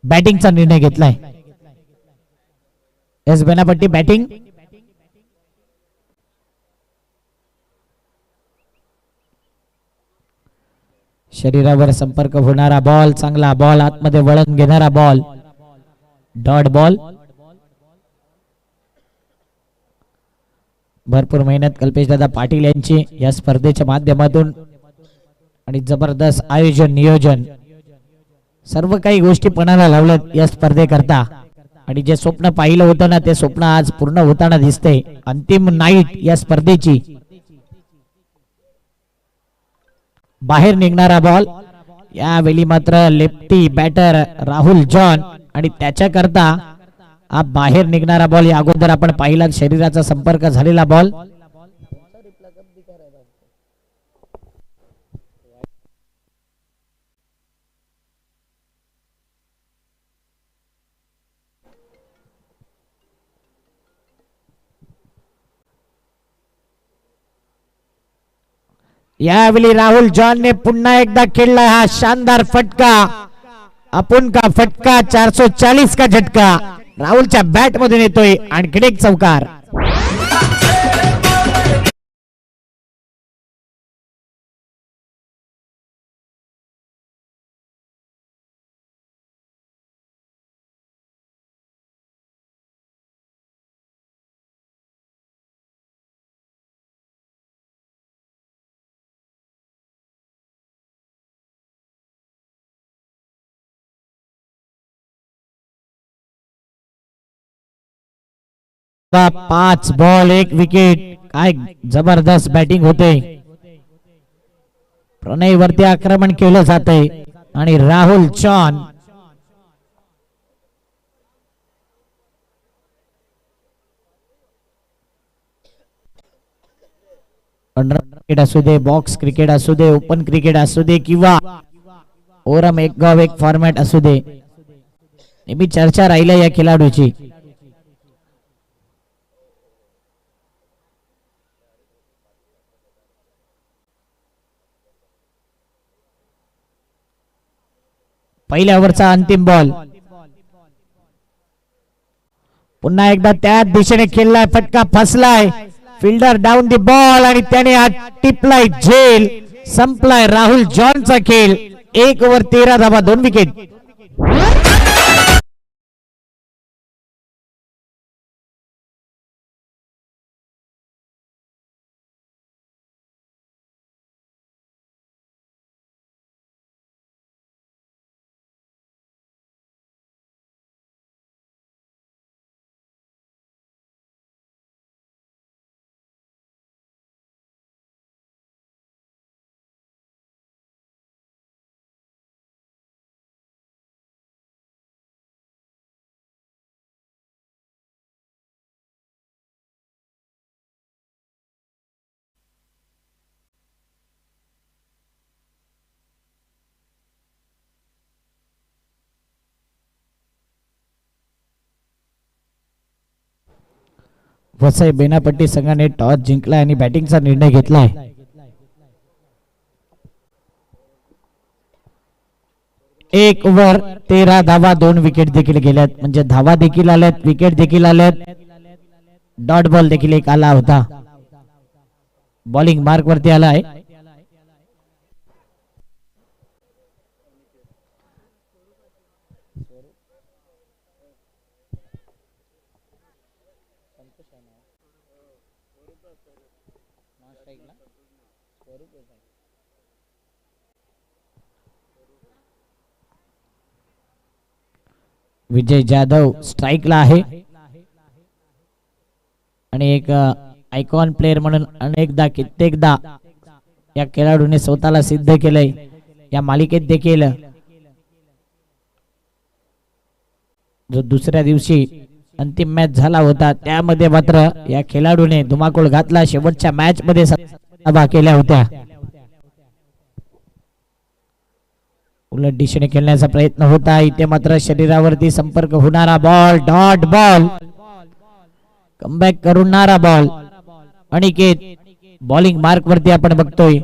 बॅटिंगचा निर्णय घेतलाय. S Benapatti batting. शरीरावर संपर्क होणारा बॉल. चांगला बॉल. आतमध्ये वळण घेणारा बॉल. Dot ball. भरपूर मेहनत कल्पेश दादा पाटील यांची या स्पर्धेच्या माध्यमातून आणि जबरदस्त आयोजन नियोजन सर्व काही गोष्टी पणाला लावल्यात या स्पर्धेकरता. आणि जे स्वप्न पाहिलं होतं ना ते स्वप्न आज पूर्ण होताना दिसते. अंतिम नाईट या स्पर्धेची. बाहेर निघणारा बॉल. यावेळी मात्र लेफ्टी बॅटर राहुल जॉन आणि त्याच्याकरता हा बाहेर निघणारा बॉल. या अगोदर आपण पाहिला शरीराचा संपर्क झालेला बॉल. यावेळी राहुल जॉनने पुन्हा एकदा खेळला हा शानदार फटका. आपण का फटका 440 का झटका राहुलच्या बॅट मधून येतोय. आणखी एक चौकार. पाच बॉल एक विकेट. काय जबरदस्त बॅटिंग होते. प्रणय वरती आक्रमण केलं जाते आणि राहुल जॉन क्रिकेट असू दे, बॉक्स क्रिकेट असू दे, ओपन क्रिकेट असू दे किंवा ओरम एक गाव एक फॉर्मॅट असू दे, नेहमी चर्चा राहिल्या या खेळाडूची. पहिल्या ओव्हरचा अंतिम बॉल. पुन्हा एकदा त्याच दिशेने खेळलाय. फटका फसलाय. फिल्डर डाऊन दी बॉल आणि त्याने हा टिपलाय झेल. संपलाय राहुल जॉनचा खेळ. 1 ओव्हर 13 धावा 2 विकेट. वसई बेनापट्टी संघाने टॉस जिंकलाय आणि बॅटिंगचा निर्णय घेतलाय. एक ओव्हर 13 धावा 2 विकेट देखील गेल्यात. म्हणजे धावा देखील आल्यात, विकेट देखील आल्यात, डॉट बॉल देखील एक आला होता. बॉलिंग मार्क वरती आलाय. विजय जाधव स्ट्राइकला आहे आणि एक आयकॉन प्लेयर म्हणून अनेकदा कित्येकदा या खेळाडूने स्वतःला सिद्ध केलंय. या मालिकेत देखील जो दुसऱ्या दिवशी अंतिम मॅच झाला होता त्यामध्ये मात्र या खेळाडूने धुमाकूळ घातला. शेवटच्या मॅच मध्ये सभा केल्या होत्या. उलट दिशेने खेळण्याचा प्रयत्न होता. इथे मात्र शरीरावरती संपर्क होणारा बॉल, डॉट बॉल, कमबॅक करणारा बॉल. अनिकेत बॉलिंग मार्क वरती आपण बघतोय.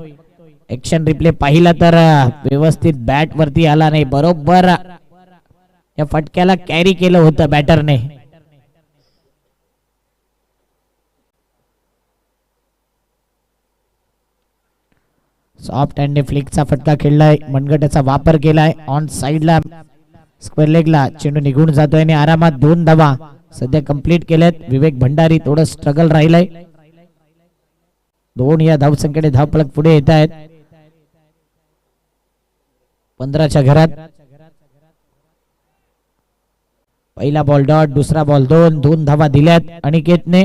ऍक्शन रिप्ले पाहिला तर व्यवस्थित बॅट वरती आला नाही. बरोबर या फटक्याला कॅरी केलं होतं बॅटरने. सॉफ्ट हँड फ्लिकचा फटका खेळलाय. मनगटाचा वापर केलाय. ऑन साइडला स्क्वेअर लेगला चेंडू निघून जातोय आणि आरामात 2 धावा सध्या कंप्लीट केल्यात. विवेक भंडारी थोडं स्ट्रगल राहिलंय. 2 या धावसंख्येने धावफलक पुढे येत आहेत. 15च्या घरात. पहिला बॉल डॉट, दुसरा बॉल 2 धावा दिल्यात अनिकेतने.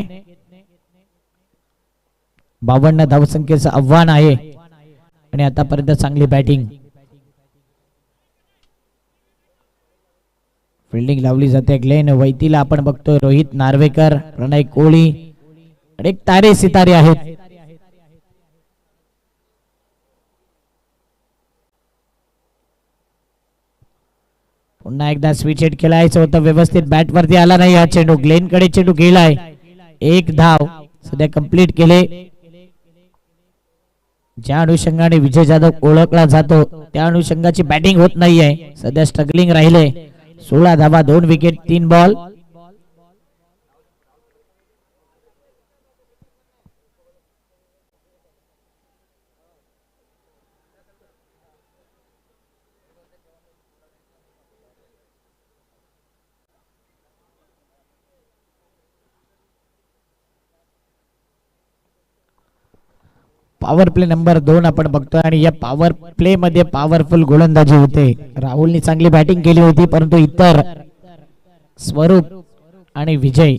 52 धावसंख्येचं आव्हान आहे आणि आतापर्यंत चांगली बॅटिंग. फिल्डिंग लावली जाते. ग्लेन वैतीला आपण बघतोय. रोहित नार्वेकर, प्रणय कोहली अनेक तारे सितारे आहेत. पुन्हा एकदा स्विच हिट खेळायचं होतं. व्यवस्थित बॅट वरती आला नाही हा चेंडू. ग्लेन कडे चेंडू गेलाय. 1 धाव सध्या कंप्लीट केले. ज्या अनुषंगाने विजय जाधव ओळखला जातो त्या अनुषंगाची बॅटिंग होत नाहीये, सध्या स्ट्रगलिंग राहिले. 16 धावा 2 wicket 3 ball. Power play number 2 आपण बघतोय आणि या पॉवर प्ले मध्ये पॉवरफुल गोलंदाजी होते. राहुलनी चांगली बॅटिंग केली होती, परंतु इतर स्वरूप आणि विजय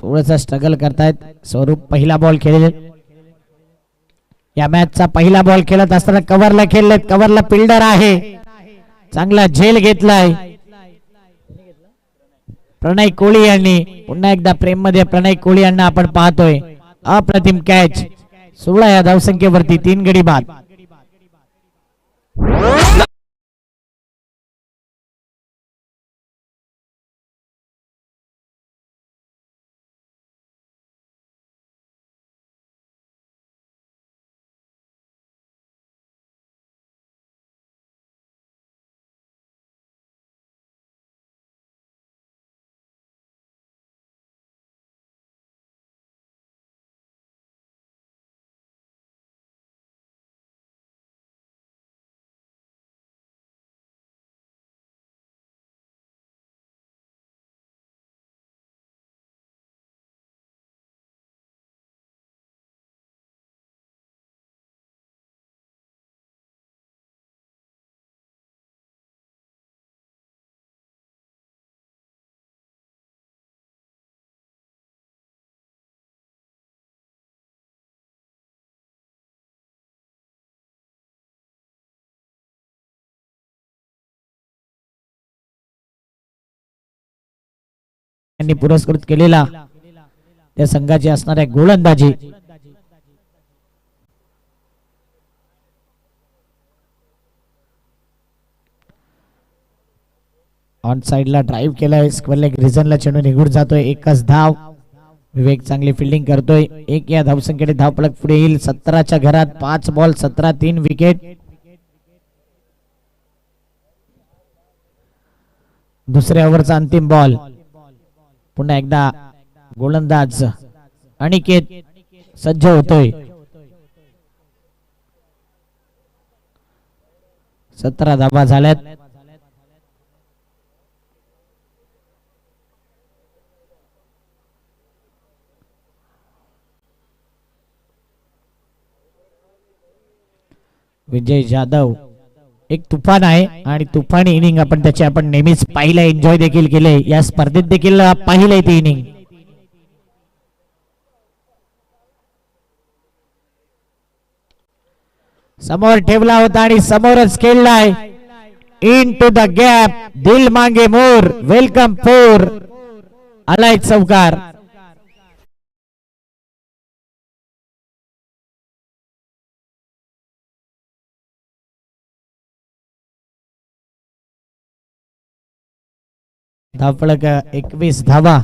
थोडासा स्ट्रगल करतायत. स्वरूप पहिला बॉल खेळले, या मॅचचा पहिला बॉल खेळत असताना कव्हरला खेळलेत. कव्हरला फिल्डर आहे, चांगला झेल घेतलाय प्रणय कोळी यांनी. पुन्हा एकदा प्रेम मध्ये प्रणय कोळी यांना आपण पाहतोय. अप्रतिम कॅच. 16 या धावसंख्येवरती 3 गडी बाद. यांनी पुरस्कृत केलेला त्या संघाची असणाऱ्या गोलंदाजी. ऑन साइडला ड्राईव्ह केलाय, स्क्वेअर लेग रिजनला चेंडू निघून जातोय. एकच धाव. विवेक चांगली फिल्डिंग करतोय. एक या धावसंख्येने धावफलक पुढे येईल. 17च्या घरात 5 बॉल 17 3 विकेट. दुसऱ्या ओव्हरचा अंतिम बॉल. पुन्हा एकदा गोलंदाज अनिकेत सज्ज होतोय. 17 धावा झाल्यात. विजय जाधव एक तुफान आहे आणि तुफानी इनिंग आपण त्याची नेहमीच पाहिलं, एन्जॉय देखील केले. या स्पर्धेत देखील पाहिलंय ती इनिंग. समोर ठेवला होता आणि समोरच खेळलाय. इन टू द गॅप, दिल मांगे मोर, वेलकम फोर. आलाय चौकार. धावफलक 21 धावा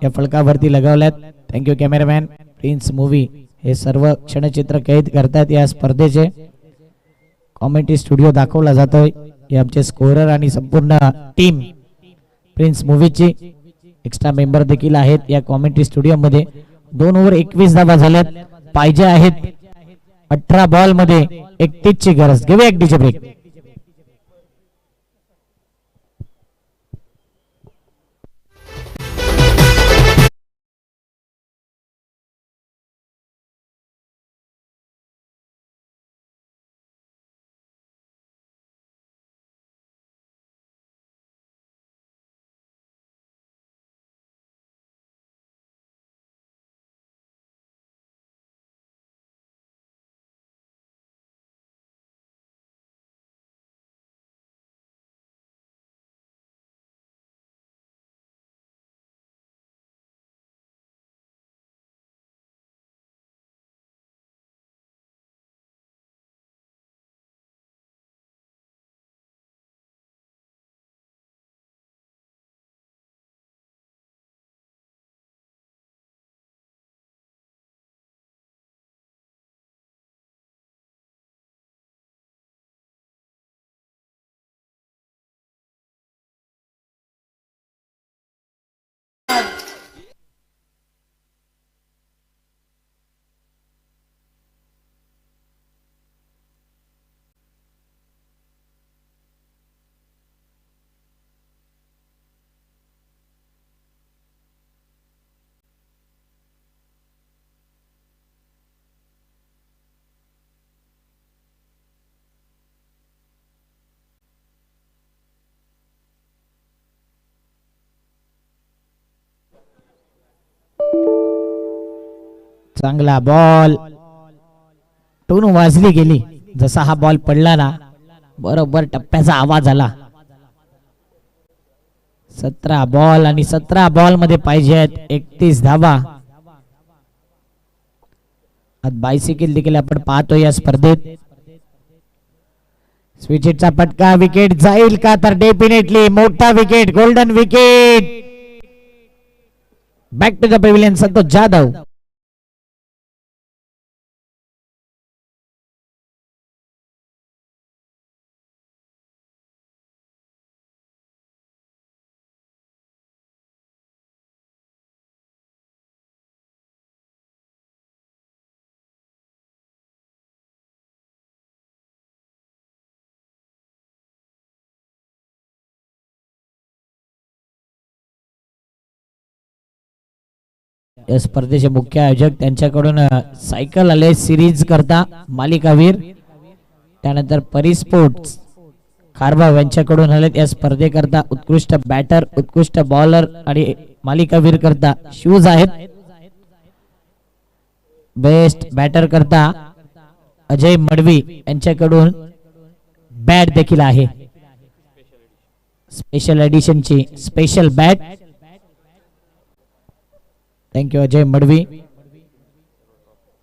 या फलकावरती लगावल्यात. Thank you cameraman. प्रिन्स मूवी हे सर्व क्षणचित्र कैद करतात या स्पर्धेचे. कॉमेंट्री स्टुडिओ दाखवला जातोय. हे आमचे स्कोरर आणि संपूर्ण टीम प्रिन्स मूवीची. एक्स्ट्रा मेंबर देखील आहेत या कॉमेंट्री स्टुडिओ मध्ये. 2 ओव्हर 21 धावा झाल्यात. पाहिजे आहेत 18 बॉल मध्ये 31 ची गरज. घेऊया एक डीजे ब्रेक. चांगला बॉल, टोन वाजली गेली. जसा हा बॉल पडला ना बरोबर टप्प्याचा आवाज आला. 17 बॉल आणि 17 बॉल मध्ये पाहिजेत 31 धावा. आज बायसिकल देखील आपण पाहतो या स्पर्धेत. स्विच हिटचा फटका, विकेट जाईल का? तर डेफिनेटली मोठा wicket, golden wicket. Back to the pavilion Santosh Jadhav. या स्पर्धेचे मुख्य आयोजक त्यांच्याकडून सायकल आले सिरीज करता मालिकावीर. त्यानंतर परिस्पोर्ट्स खारबाव यांच्याकडून आले या स्पर्धेकरता उत्कृष्ट बॅटर, उत्कृष्ट बॉलर आणि मालिकावीर करता शूज आहेत. बेस्ट बॅटर करता अजय मडवी यांच्याकडून बॅट देखील आहे. स्पेशल एडिशनची special bat. Thank you Ajay Madvi.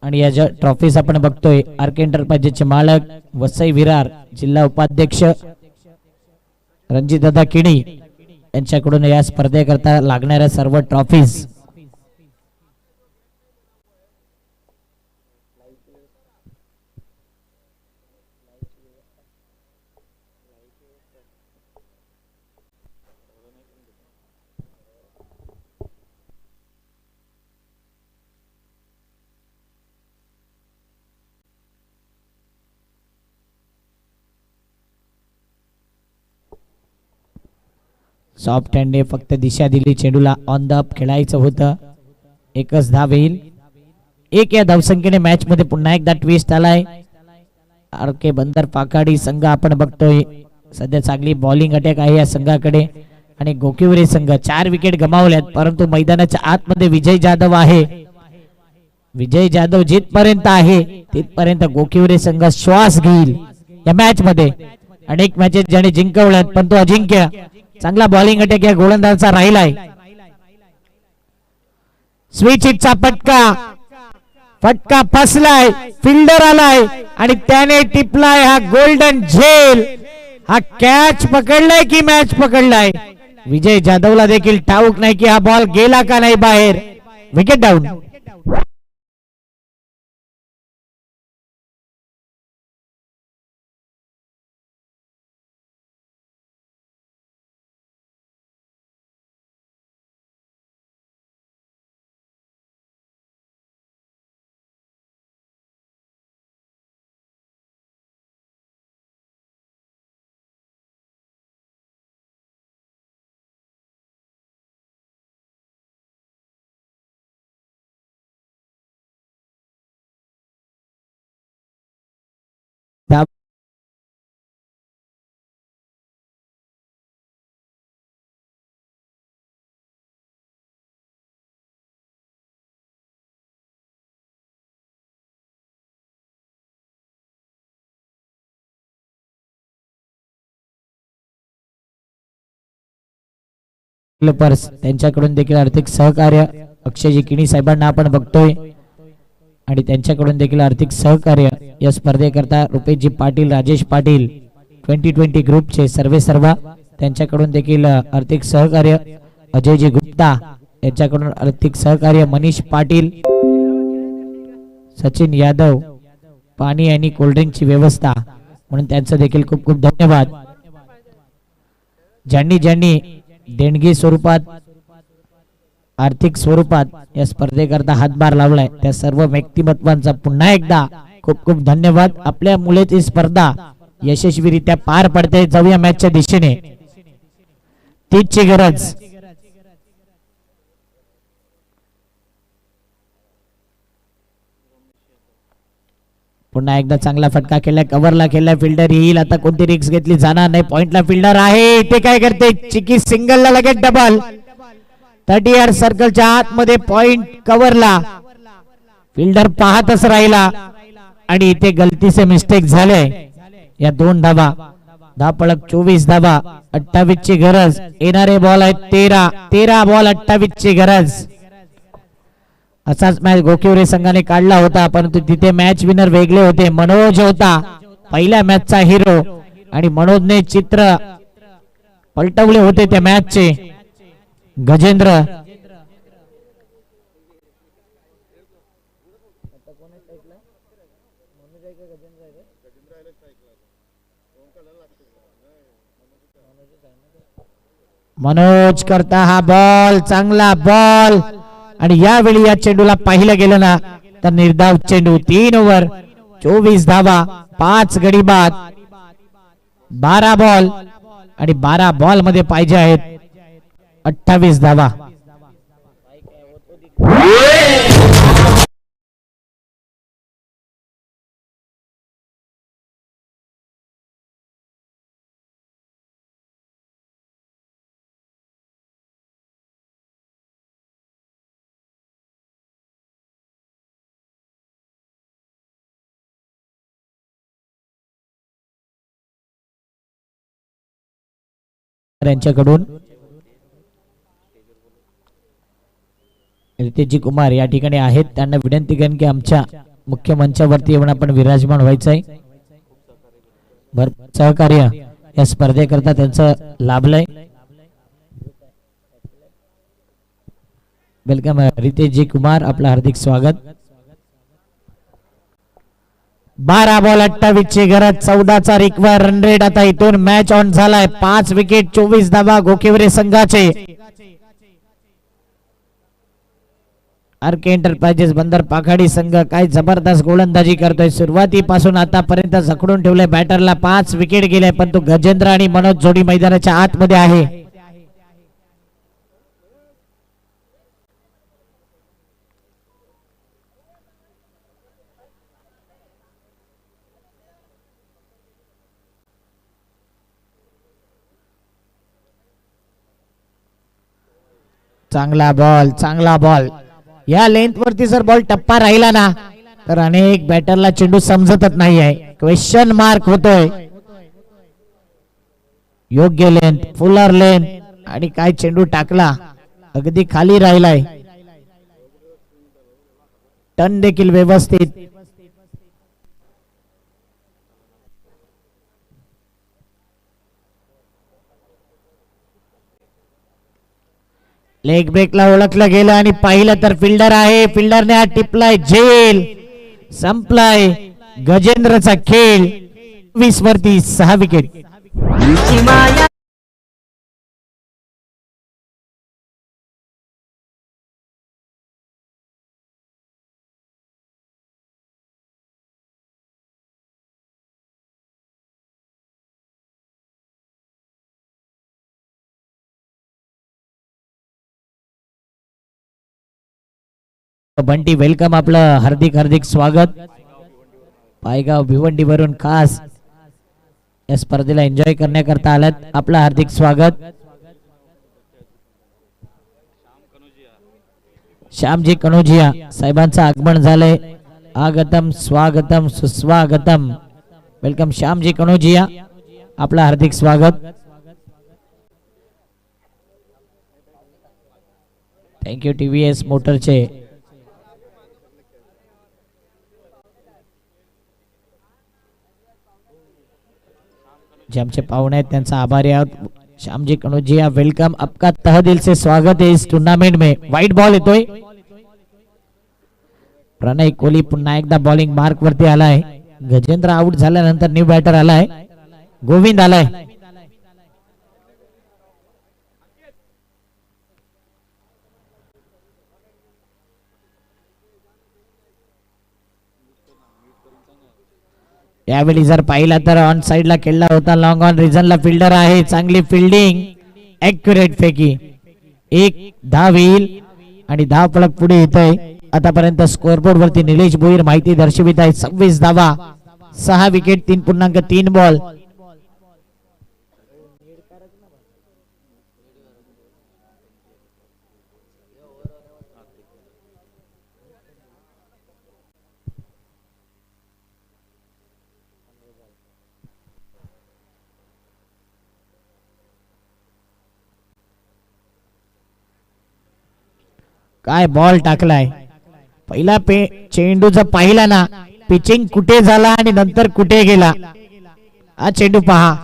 आणि या ज्या ट्रॉफीज आपण बघतोय आरके एंटरप्राइजेसचे मालक वसई विरार, जिल्हा उपाध्यक्ष रणजितदादा किणी यांच्याकडून या स्पर्धेकरता लागणाऱ्या सर्व ट्रॉफीज. सॉफ्ट हँडने फक्त दिशा दिली चेंडूला. ऑन द अप खेळायचं होतं. एकच धाव येईल. एक या धावसंख्येने मॅच मध्ये पुन्हा एकदा ट्विस्ट आलाय. आरके बंदर पाकाडी संघ आपण बघतोय सध्या चांगली बॉलिंग अटॅक आहे या संघाकडे. आणि गोकिवरे संघ 4 विकेट गमावल्यात, परंतु मैदानाच्या आतमध्ये विजय जाधव आहे. विजय जाधव जिथपर्यंत आहे तिथपर्यंत गोकिवरे संघ श्वास घेईल या मॅच मध्ये. अनेक मॅचेस ज्याने जिंकवल्यात पण तो अजिंक्य. चांगला बॉलिंग अटॅक या गोलंदाजाचा राहिलाय. स्विच हिटचा फटका फसलाय, फिल्डर आलाय आणि त्याने टिपलाय हा गोल्डन झेल. हा कॅच पकडलाय की मॅच पकडलाय विजय जाधवला देखील ठाऊक नाही की हा बॉल गेला का नाही बाहेर. Wicket down. त्यांच्याकडून देखील आर्थिक सहकार्य अक्षयजी किणी साहेबांना आपण बघतोय आणि त्यांच्याकडून देखील आर्थिक सहकार्य या स्पर्धेकरता रुपेशजी पाटील, राजेश पाटील 2020 ग्रुपचे सर्व त्यांच्याकडून देखील आर्थिक सहकार्य. अजयजी गुप्ता यांच्याकडून आर्थिक सहकार्य. मनीष पाटील, सचिन यादव पाणी आणि कोल्ड्रिंकची व्यवस्था म्हणून त्यांचं देखील खूप खूप धन्यवाद. ज्यांनी देणगी स्वरूपात आर्थिक स्वरूपात या स्पर्धेकरता हातभार लावलाय त्या सर्व व्यक्तिमत्वांचा पुन्हा एकदा खूप खूप धन्यवाद. आपल्या मुलेच ही स्पर्धा यशस्वीरित्या पार पडते. जाऊया मॅचच्या दिशेने, तीचची गरज. पुन्हा एकदा चांगला फटका केला, कव्हरला केला, फिल्डर येईल. आता कोणती रिक्स घेतली जाणार नाही. पॉइंटला फिल्डर आहे. ते काय करते, चिकी सिंगलला लगेच डबल. 30 यार्ड सर्कलच्या आतमध्ये पॉइंट कव्हरला. फिल्डर पाहतच राहिला आणि इथे गलतीचे मिस्टेक झाले. या 2 धाबा, धापळक 24 धाबा, 28 ची गरज. येणारे बॉल आहेत 13 बॉल 28 ची गरज. असाच मॅच गोकिवरे संघाने काढला होता, परंतु तिथे मॅच विनर वेगळे होते. मनोज होता पहिल्या मॅचचा हिरो आणि मनोजने चित्र पलटवले होते त्या मॅचचे. गजेंद्र मनोज करता हा बॉल, चांगला बॉल आणि यावेळी या चेंडूला पाहिलं गेलं ना तर निर्धाव चेंडू. 3 ओव्हर 24 धावा, 5 गडी बाद, 12 बॉल आणि 12 बॉल मध्ये पाहिजे आहेत 28 धावा. यांच्याकडून रितेशजी कुमार या ठिकाणी आहेत. त्यांना विनंती करेन की आमच्या मुख्य मंचावरती येऊन आपण विराजमान व्हायचंय. भरपूर सहकार्य या स्पर्धेकरता त्यांचं लाभलंय. वेलकम रितेशजी कुमार, आपलं हार्दिक स्वागत. 12 बॉल 28 ची गरज, 14 चा रिक्वायर रन रेट. आता इथून मॅच ऑन झालाय. 5 विकेट 24 धावा गोकिवरे संघाचे. आरके एंटरप्राइजेस बंदर पाखाडी संघ काय जबरदस्त गोलंदाजी करतोय. सुरुवातीपासून आतापर्यंत जखडून ठेवलंय बॅटरला. 5 विकेट गेले, पण तो गजेंद्र आणि मनोज जोडी मैदानाच्या आतमध्ये आहे. चांगला बॉल, चांगला बॉल. या लेंथ वरती जर बॉल टप्पा राहिला ना तर अनेक बॅटरला चेंडू समजतच नाही आहे. क्वेश्चन मार्क होतोय. योग्य लेंथ, फुलर लेंथ आणि काय चेंडू टाकला, अगदी खाली राहिलाय. टर्न देखील व्यवस्थित. लेग ब्रेकला ओळखलं गेलं आणि पाहिलं तर फिल्डर आहे. फिल्डरने हा टिपलाय झेल. संपलाय गजेंद्रचा खेळ. 20 वरती 6 विकेट. बंटी वेलकम, आपलं हार्दिक हार्दिक स्वागत. पायगाव भिवंडी वरून खास या स्पर्धेला एन्जॉय करण्याकरता आलात, आपलं हार्दिक स्वागत. श्यामजी कनोजिया साहेबांचं आगमन झालंय. आगतम स्वागतम सुस्वागतम. वेलकम श्यामजी कनोजिया, आपलं हार्दिक स्वागत. थँक्यू टीव्हीएस मोटरचे जे आमचे पाहुणे आहेत त्यांचा आभारी आहोत. श्यामजी कनोजिया वेलकम, आपका तह दिल से स्वागत है इस टूर्नामेंट में. वाईट बॉल येतोय. प्रणय कोहली पुन्हा एकदा बॉलिंग मार्क वरती आलाय. गजेंद्र आउट झाल्यानंतर न्यू बॅटर आलाय, गोविंद आलाय. यावेळी जर पाहिला तर ऑन साइडला खेळला होता. लॉंग ऑन रिजनला फिल्डर आहे. चांगली फिल्डिंग, ऍक्युरेट फेकी. 1 धाव येईल आणि धाव फलक पुढे येतोय. आतापर्यंत स्कोरबोर्ड वरती निलेश भोईर माहिती दर्शवित आहे. 26 धावा, 6 विकेट, 3.3 बॉल. काय बॉल टाकलाय. पहिला चेंडूचा पाहिला ना, पिचिंग कुठे झाला आणि नंतर कुठे गेला. हा चेंडू पहा,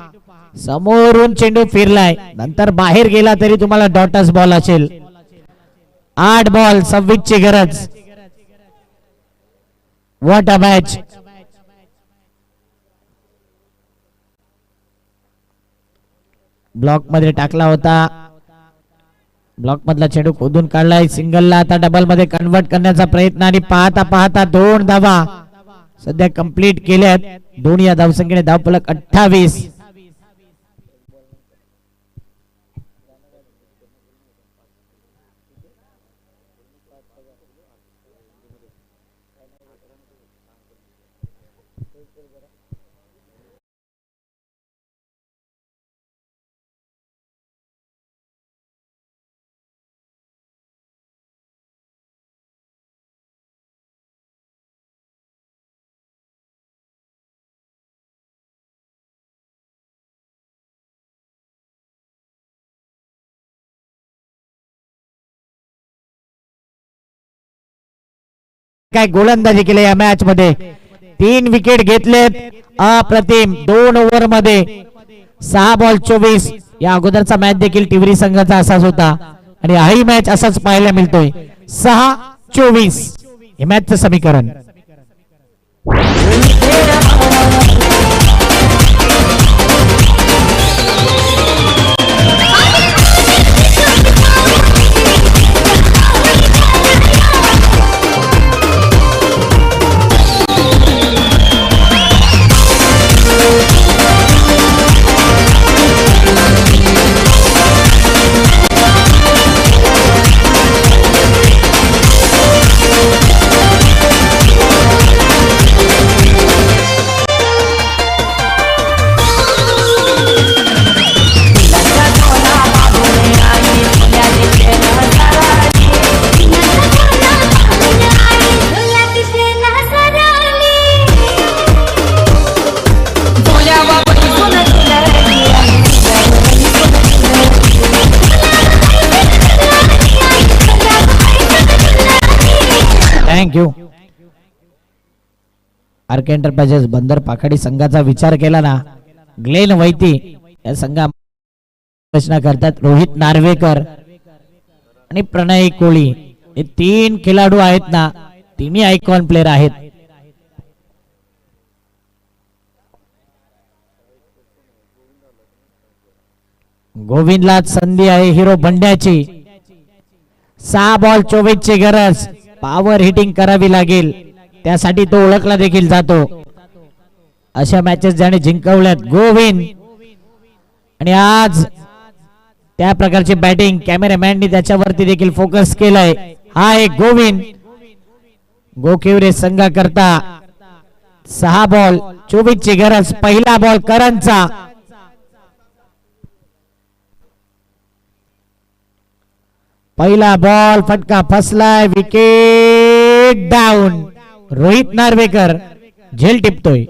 समोरून चेंडू फिरलाय, नंतर बाहेर गेला तरी तुम्हाला डॉटस बॉल असेल. 8 बॉल 26 ची गरज. What a match. ब्लॉक मध्ये टाकला होता, ब्लॉक मधला चेंडू खोदून काढलाय. सिंगलला आता डबल मध्ये कन्वर्ट करण्याचा प्रयत्न आणि पाहता पाहता 2 धावा सध्या कंप्लीट केल्यात. दोन या धावसंख्येने धावफलक 28. काय गोलंदाजी केली या मॅच मध्ये. 3 विकेट घेतलेत. अप्रतिम. 2 ओव्हर मध्ये 6 बॉल 24. या अगोदरचा मॅच देखील टिवरी संघाचा असाच होता आणि हाही मॅच असाच पाहायला मिळतोय. 6-24 हे मॅचचं समीकरण. थँक्यू. आर्क एंटरप्राइजेस बंदर पाखाडी संघाचा विचार केला ना, ग्लेन वैती या संघा रचना करतात. रोहित नार्वेकर आणि प्रणय कोळी हे 3 खेळाडू आहेत ना, तिन्ही आयकॉन प्लेयर आहेत. गोविंदला संधी आहे हिरो बंड्याची. 6 बॉल 24 ची गरज. पॉवर हिटिंग करावी लागेल, त्यासाठी तो ओळखला देखील जातो. अशा मॅचेस ज्याने जिंकवल्यात गोविंद, आणि आज त्या प्रकारची बॅटिंग कॅमेरामॅननी त्याच्यावरती देखील फोकस केलाय. हा एक गोविंद. गोकिवरे संघा करता 6 बॉल 24 ची गरज. पहिला बॉल करणचा. पहिला बॉल फटका फसलाय. Wicket down. रोहित नार्वेकर झेल टिपतोय.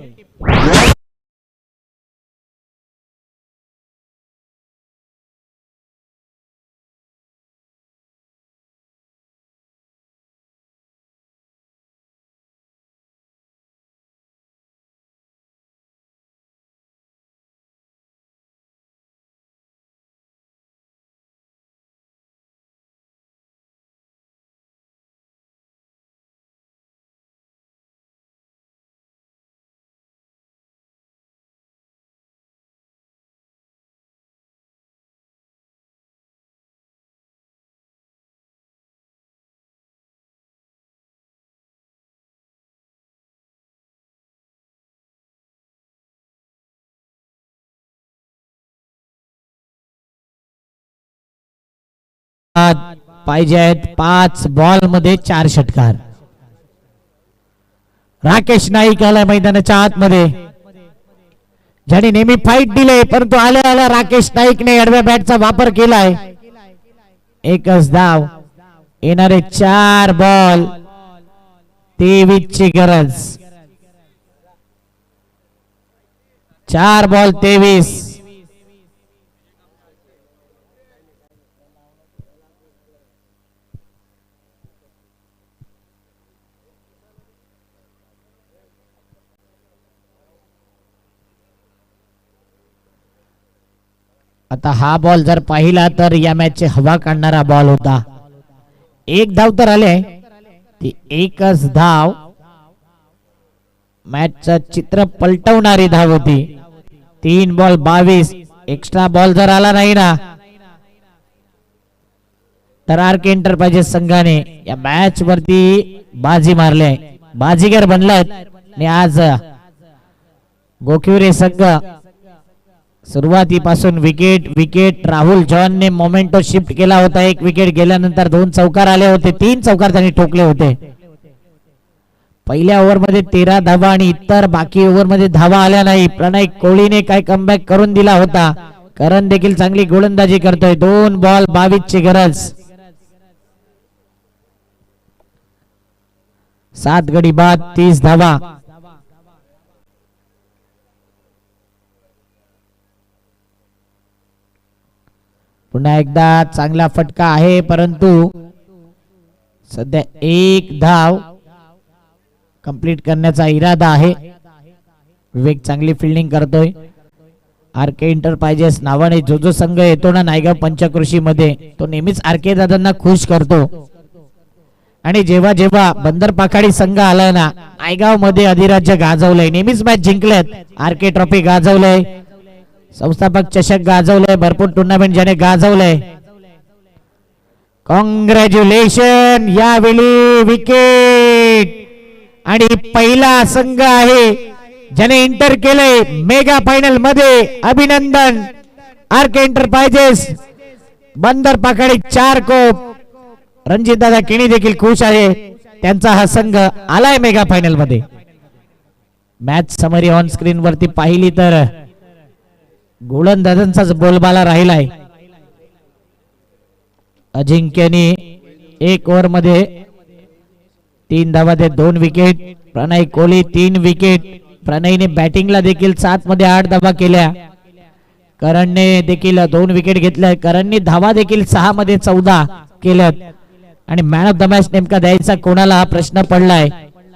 पाहिजे आहेत 5 बॉल मध्ये 4 षटकार. राकेश नाईक आला मैदानाच्या आतमध्ये, ज्याने नेहमी फाईट दिले, परंतु आल्या आल्या राकेश नाईकने आडव्या बॅटचा वापर केलाय. एकच धाव. येणारे 4 बॉल 23 ची गरज. 4 बॉल 23. आता हा बॉल जर पाहिला तर या मॅचची हवा काढणारा बॉल होता. एक धाव तर आले, ती एकच धाव मॅचचं चित्र पलटवणारी धाव होती. 3 बॉल 22. एक्स्ट्रा बॉल जर आला नाही ना तर आर के एंटरप्राइजेस संघाने या मॅच वरती बाजी मारले, बाजीगर बनलाय. आणि आज गोकिवरे संघ सुरुवातीपासून विकेट विकेट राहुल जॉनने मोमेंटो शिफ्ट केला होता. एक विकेट गेल्यानंतर 2 चौकार आले होते, 3 चौकार त्यांनी ठोकले होते. पहिल्या ओव्हर मध्ये 13 धावा आणि इतर बाकी ओव्हर मध्ये धावा आल्या नाही. प्रणय कोहलीने काय कमबॅक करून दिला होता. करण देखील चांगली गोलंदाजी करतोय. 2 बॉल 22 ची गरज. 7 गडी बाद 30 धावा. पुन्हा एकदा चांगला फटका आहे, परंतु सध्या 1 धाव कंप्लीट करण्याचा इरादा आहे. विवेक चांगली फिल्डिंग करतोय. आर के एंटरप्राइजेस नावाने जो संघ येतो ना नायगाव पंचकृषी मध्ये, तो नेहमीच आर के दादांना खुश करतो. आणि जेव्हा जेव्हा बंदर पाखाडी संघ आलाय ना नायगाव मध्ये अधिराज्य गाजवलंय, नेहमीच मॅच जिंकल्यात. आर के ट्रॉफी गाजवलंय, संस्थापक चषक गाजवलंय, भरपूर टुर्नामेंट ज्याने गाजवलंय. कॉंग्रॅच्युलेशन. यावेळी विकेट आणि पहिला संघ आहे ज्याने एंटर केलंय मेगा फायनल मध्ये. अभिनंदन आर के एंटरप्राइजेस. बंदर पाखाडी 4 कोप. रणजित दादा केणी देखील खुश आहे, त्यांचा हा संघ आलाय मेगा फायनल मध्ये. मॅच समरी ऑन स्क्रीन वरती पाहिली तर गोलंदाजांचाच बोलबाला राहिलाय. अजिंक्यने 1 ओव्हर मध्ये 3 धावा दे 2 विकेट. प्रणय कोहली 3 विकेट. प्रणयने बॅटिंगला देखील 7 मध्ये 8 धावा केल्या. करणने देखील 2 विकेट घेतल्या. करणने धावा देखील 6 मध्ये 14 केल्यात. आणि मॅन ऑफ द मॅच नेमका द्यायचा कोणाला हा प्रश्न पडलाय.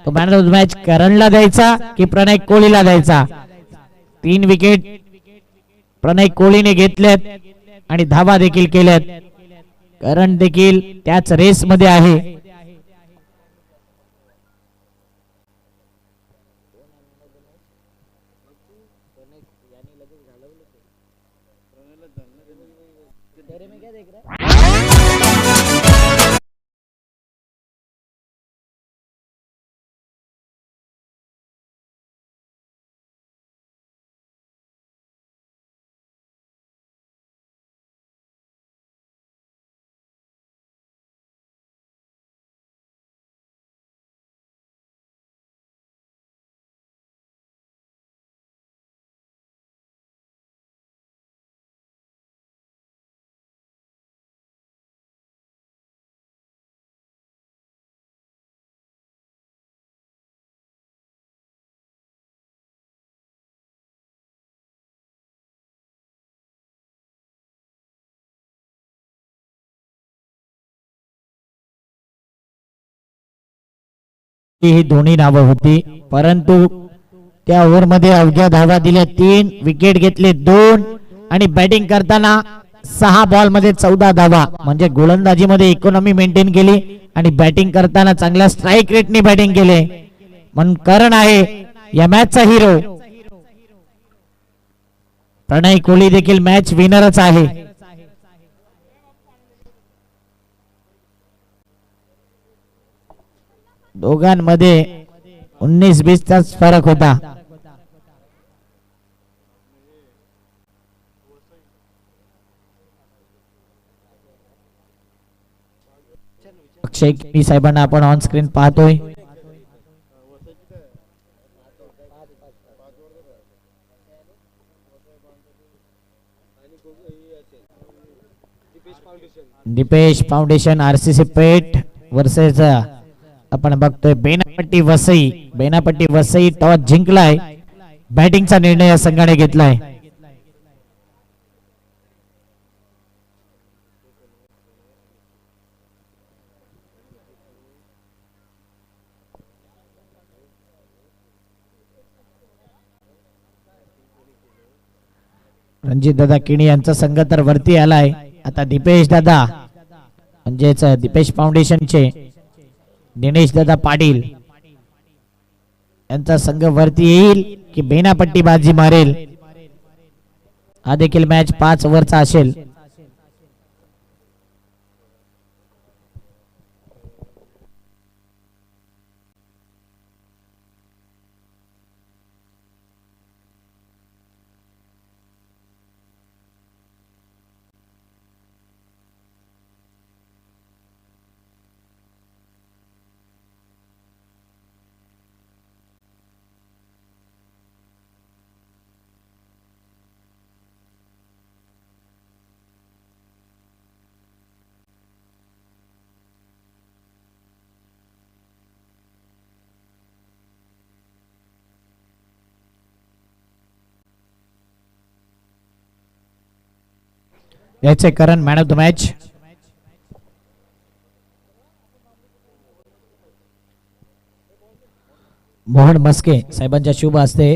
तो मॅन ऑफ द मॅच करणला द्यायचा की प्रणय कोहलीला द्यायचा. 3 विकेट प्रणय कोहलीने घेतल्यात आणि धावा देखील केल्यात. करण देखील त्याच रेस मध्ये आहे. ही दोन्ही नावं होती, परंतु त्या ओव्हर मध्ये अवघ्या धावा दिल्या. 3 विकेट घेतले 2 आणि बॅटिंग करताना 6 बॉल मध्ये 14 धावा. म्हणजे गोलंदाजी मध्ये इकॉनॉमी मेंटेन केली आणि बॅटिंग करताना चांगल्या स्ट्राईक रेटने बॅटिंग केले. म्हणून करण आहे या मॅचचा हिरो. प्रणय कोहली देखील मॅच विनरच आहे. दोघांमध्ये 19-20 चा फरक होता. अक्षय केणी साहेबांना आपण ऑन स्क्रीन पाहतोय. दीपेश फाउंडेशन आरसीसी पेठ वर्सेस आपण बघतोय बेनापट्टी वसई. बेनापट्टी वसई टॉस जिंकलाय. बॅटिंगचा निर्णय या संघाने घेतलाय. रणजित दादा किणी यांचा संघ तर वरती आलाय. आता दीपेश दादा म्हणजेच दीपेश फाउंडेशनचे दिनेश दादा पाटील यांचा संघ वरती येईल की बेनापट्टी बाजी मारेल. हा देखील मॅच 5 ओव्हरचा असेल. याचे Karan man of the match. Mohan Maske साहेबांच्या शुभ हस्ते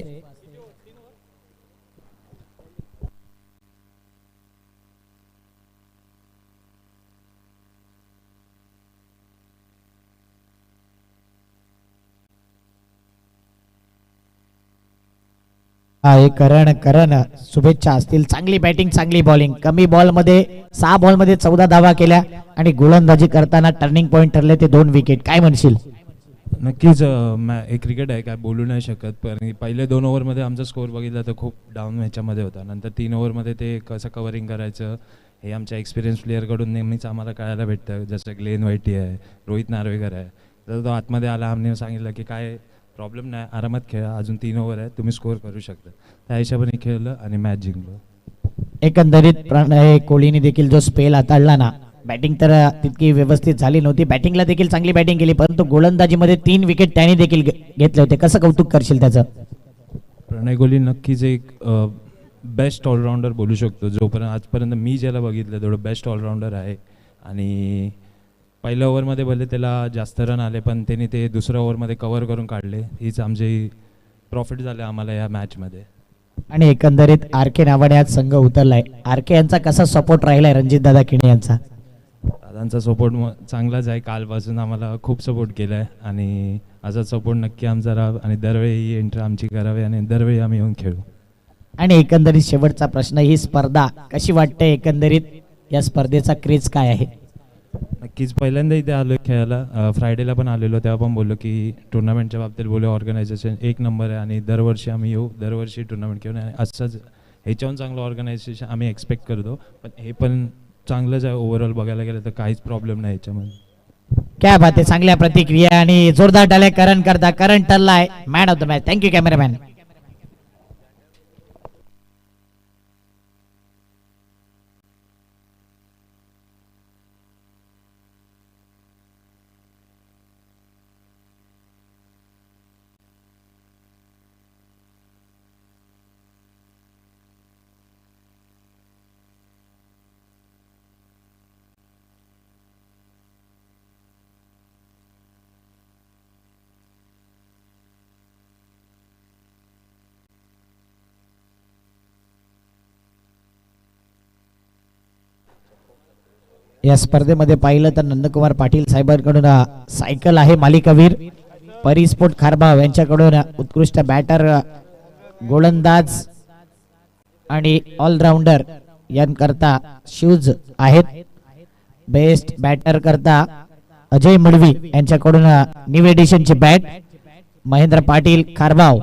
करण शुभेच्छा असतील. चांगली बॅटिंग चांगली बॉलिंग. कमी बॉल मध्ये 6 बॉल मध्ये 14 धावा केल्या आणि गोलंदाजी करताना टर्निंग पॉइंट ठरले ते 2 विकेट. काय म्हणशील? नक्कीच एक क्रिकेट आहे, काय बोलू नाही शकत. पण पहिले 2 ओव्हरमध्ये आमचा स्कोअर बघितला तर खूप डाऊन ह्याच्यामध्ये होता. नंतर 3 ओव्हरमध्ये ते कसं कव्हरिंग करायचं हे आमच्या एक्सपिरियन्स प्लेअरकडून नेहमीच आम्हाला कळायला भेटतं. जसं ग्लेन व्हाईटी आहे, रोहित नार्वेकर आहे. तर तो आतमध्ये आला, आम्ही सांगितलं की काय प्रॉब्लेम नाही, आरामात खेळा, अजून 3 ओव्हर आहे, तुम्ही स्कोअर करू शकता. त्या हिशोबाने खेळलं आणि मॅच जिंकलो. एकंदरीत कोहलीने देखील जो स्पेल हाताळला ना, बॅटिंग तर तितकी व्यवस्थित झाली नव्हती. बॅटिंगला देखील चांगली बॅटिंग केली, परंतु गोलंदाजीमध्ये 3 विकेट त्याने देखील घेतले होते. कसं कौतुक करशील त्याचं? प्रणय कोहली नक्कीच एक बेस्ट ऑलराऊंडर बोलू शकतो. जोपर्यंत आजपर्यंत मी ज्याला बघितलं तेवढं बेस्ट ऑलराऊंडर आहे. आणि पहिल्या ओव्हरमध्ये भले त्याला जास्त रन आले, पण त्यांनी ते दुसऱ्या ओव्हरमध्ये कव्हर करून काढले. हीच आमची प्रॉफिट झाले आम्हाला या मॅचमध्ये. आणि एकंदरीत आर के नावाने आज संघ उतरलाय. आर के यांचा कसा सपोर्ट राहिलाय रणजित दादा किणी यांचा? दादांचा सपोर्ट चांगलाच आहे. कालपासून आम्हाला खूप सपोर्ट केला आहे आणि असाच सपोर्ट नक्की आमचा राहा आणि दरवेळी एंट्री आमची करावी आणि दरवेळी आम्ही येऊन खेळू. आणि एकंदरीत शेवटचा प्रश्न, ही स्पर्धा कशी वाटते? एकंदरीत या स्पर्धेचा क्रेज काय आहे? नक्कीच पहिल्यांदा इथे आलो खेळायला. फ्रायडेला पण आलेलो, तेव्हा पण बोललो की टुर्नामेंटच्या बाबतीत बोललो ऑर्गनायझेशन 1 नंबर आहे आणि दरवर्षी आम्ही येऊ, दरवर्षी टुर्नामेंट खेळून. आणि असंच ह्याच्याहून चांगलं ऑर्गनायझेशन आम्ही एक्सपेक्ट करतो. पण हे पण चांगलंच आहे ओव्हरऑल बघायला गेलं तर, काहीच प्रॉब्लेम नाही ह्याच्यामध्ये. क्या बात आहे, चांगल्या प्रतिक्रिया आणि जोरदार टाळ्या करण करता. करण ठरलाय man of the match. Thank you cameraman. या स्पर्धेमध्ये पाहिलं तर नंदकुमार पाटील साहेबांकडून सायकल आहे मालिकावीर. परिस्फोट खारबाव यांच्याकडून उत्कृष्ट बॅटर, गोलंदाज आणि ऑलराऊंडर यांकरता शूज आहेत. बेस्ट बॅटर करता अजय मुडवी यांच्याकडून न्यू एडिशनची बॅट. महेंद्र पाटील खारबाव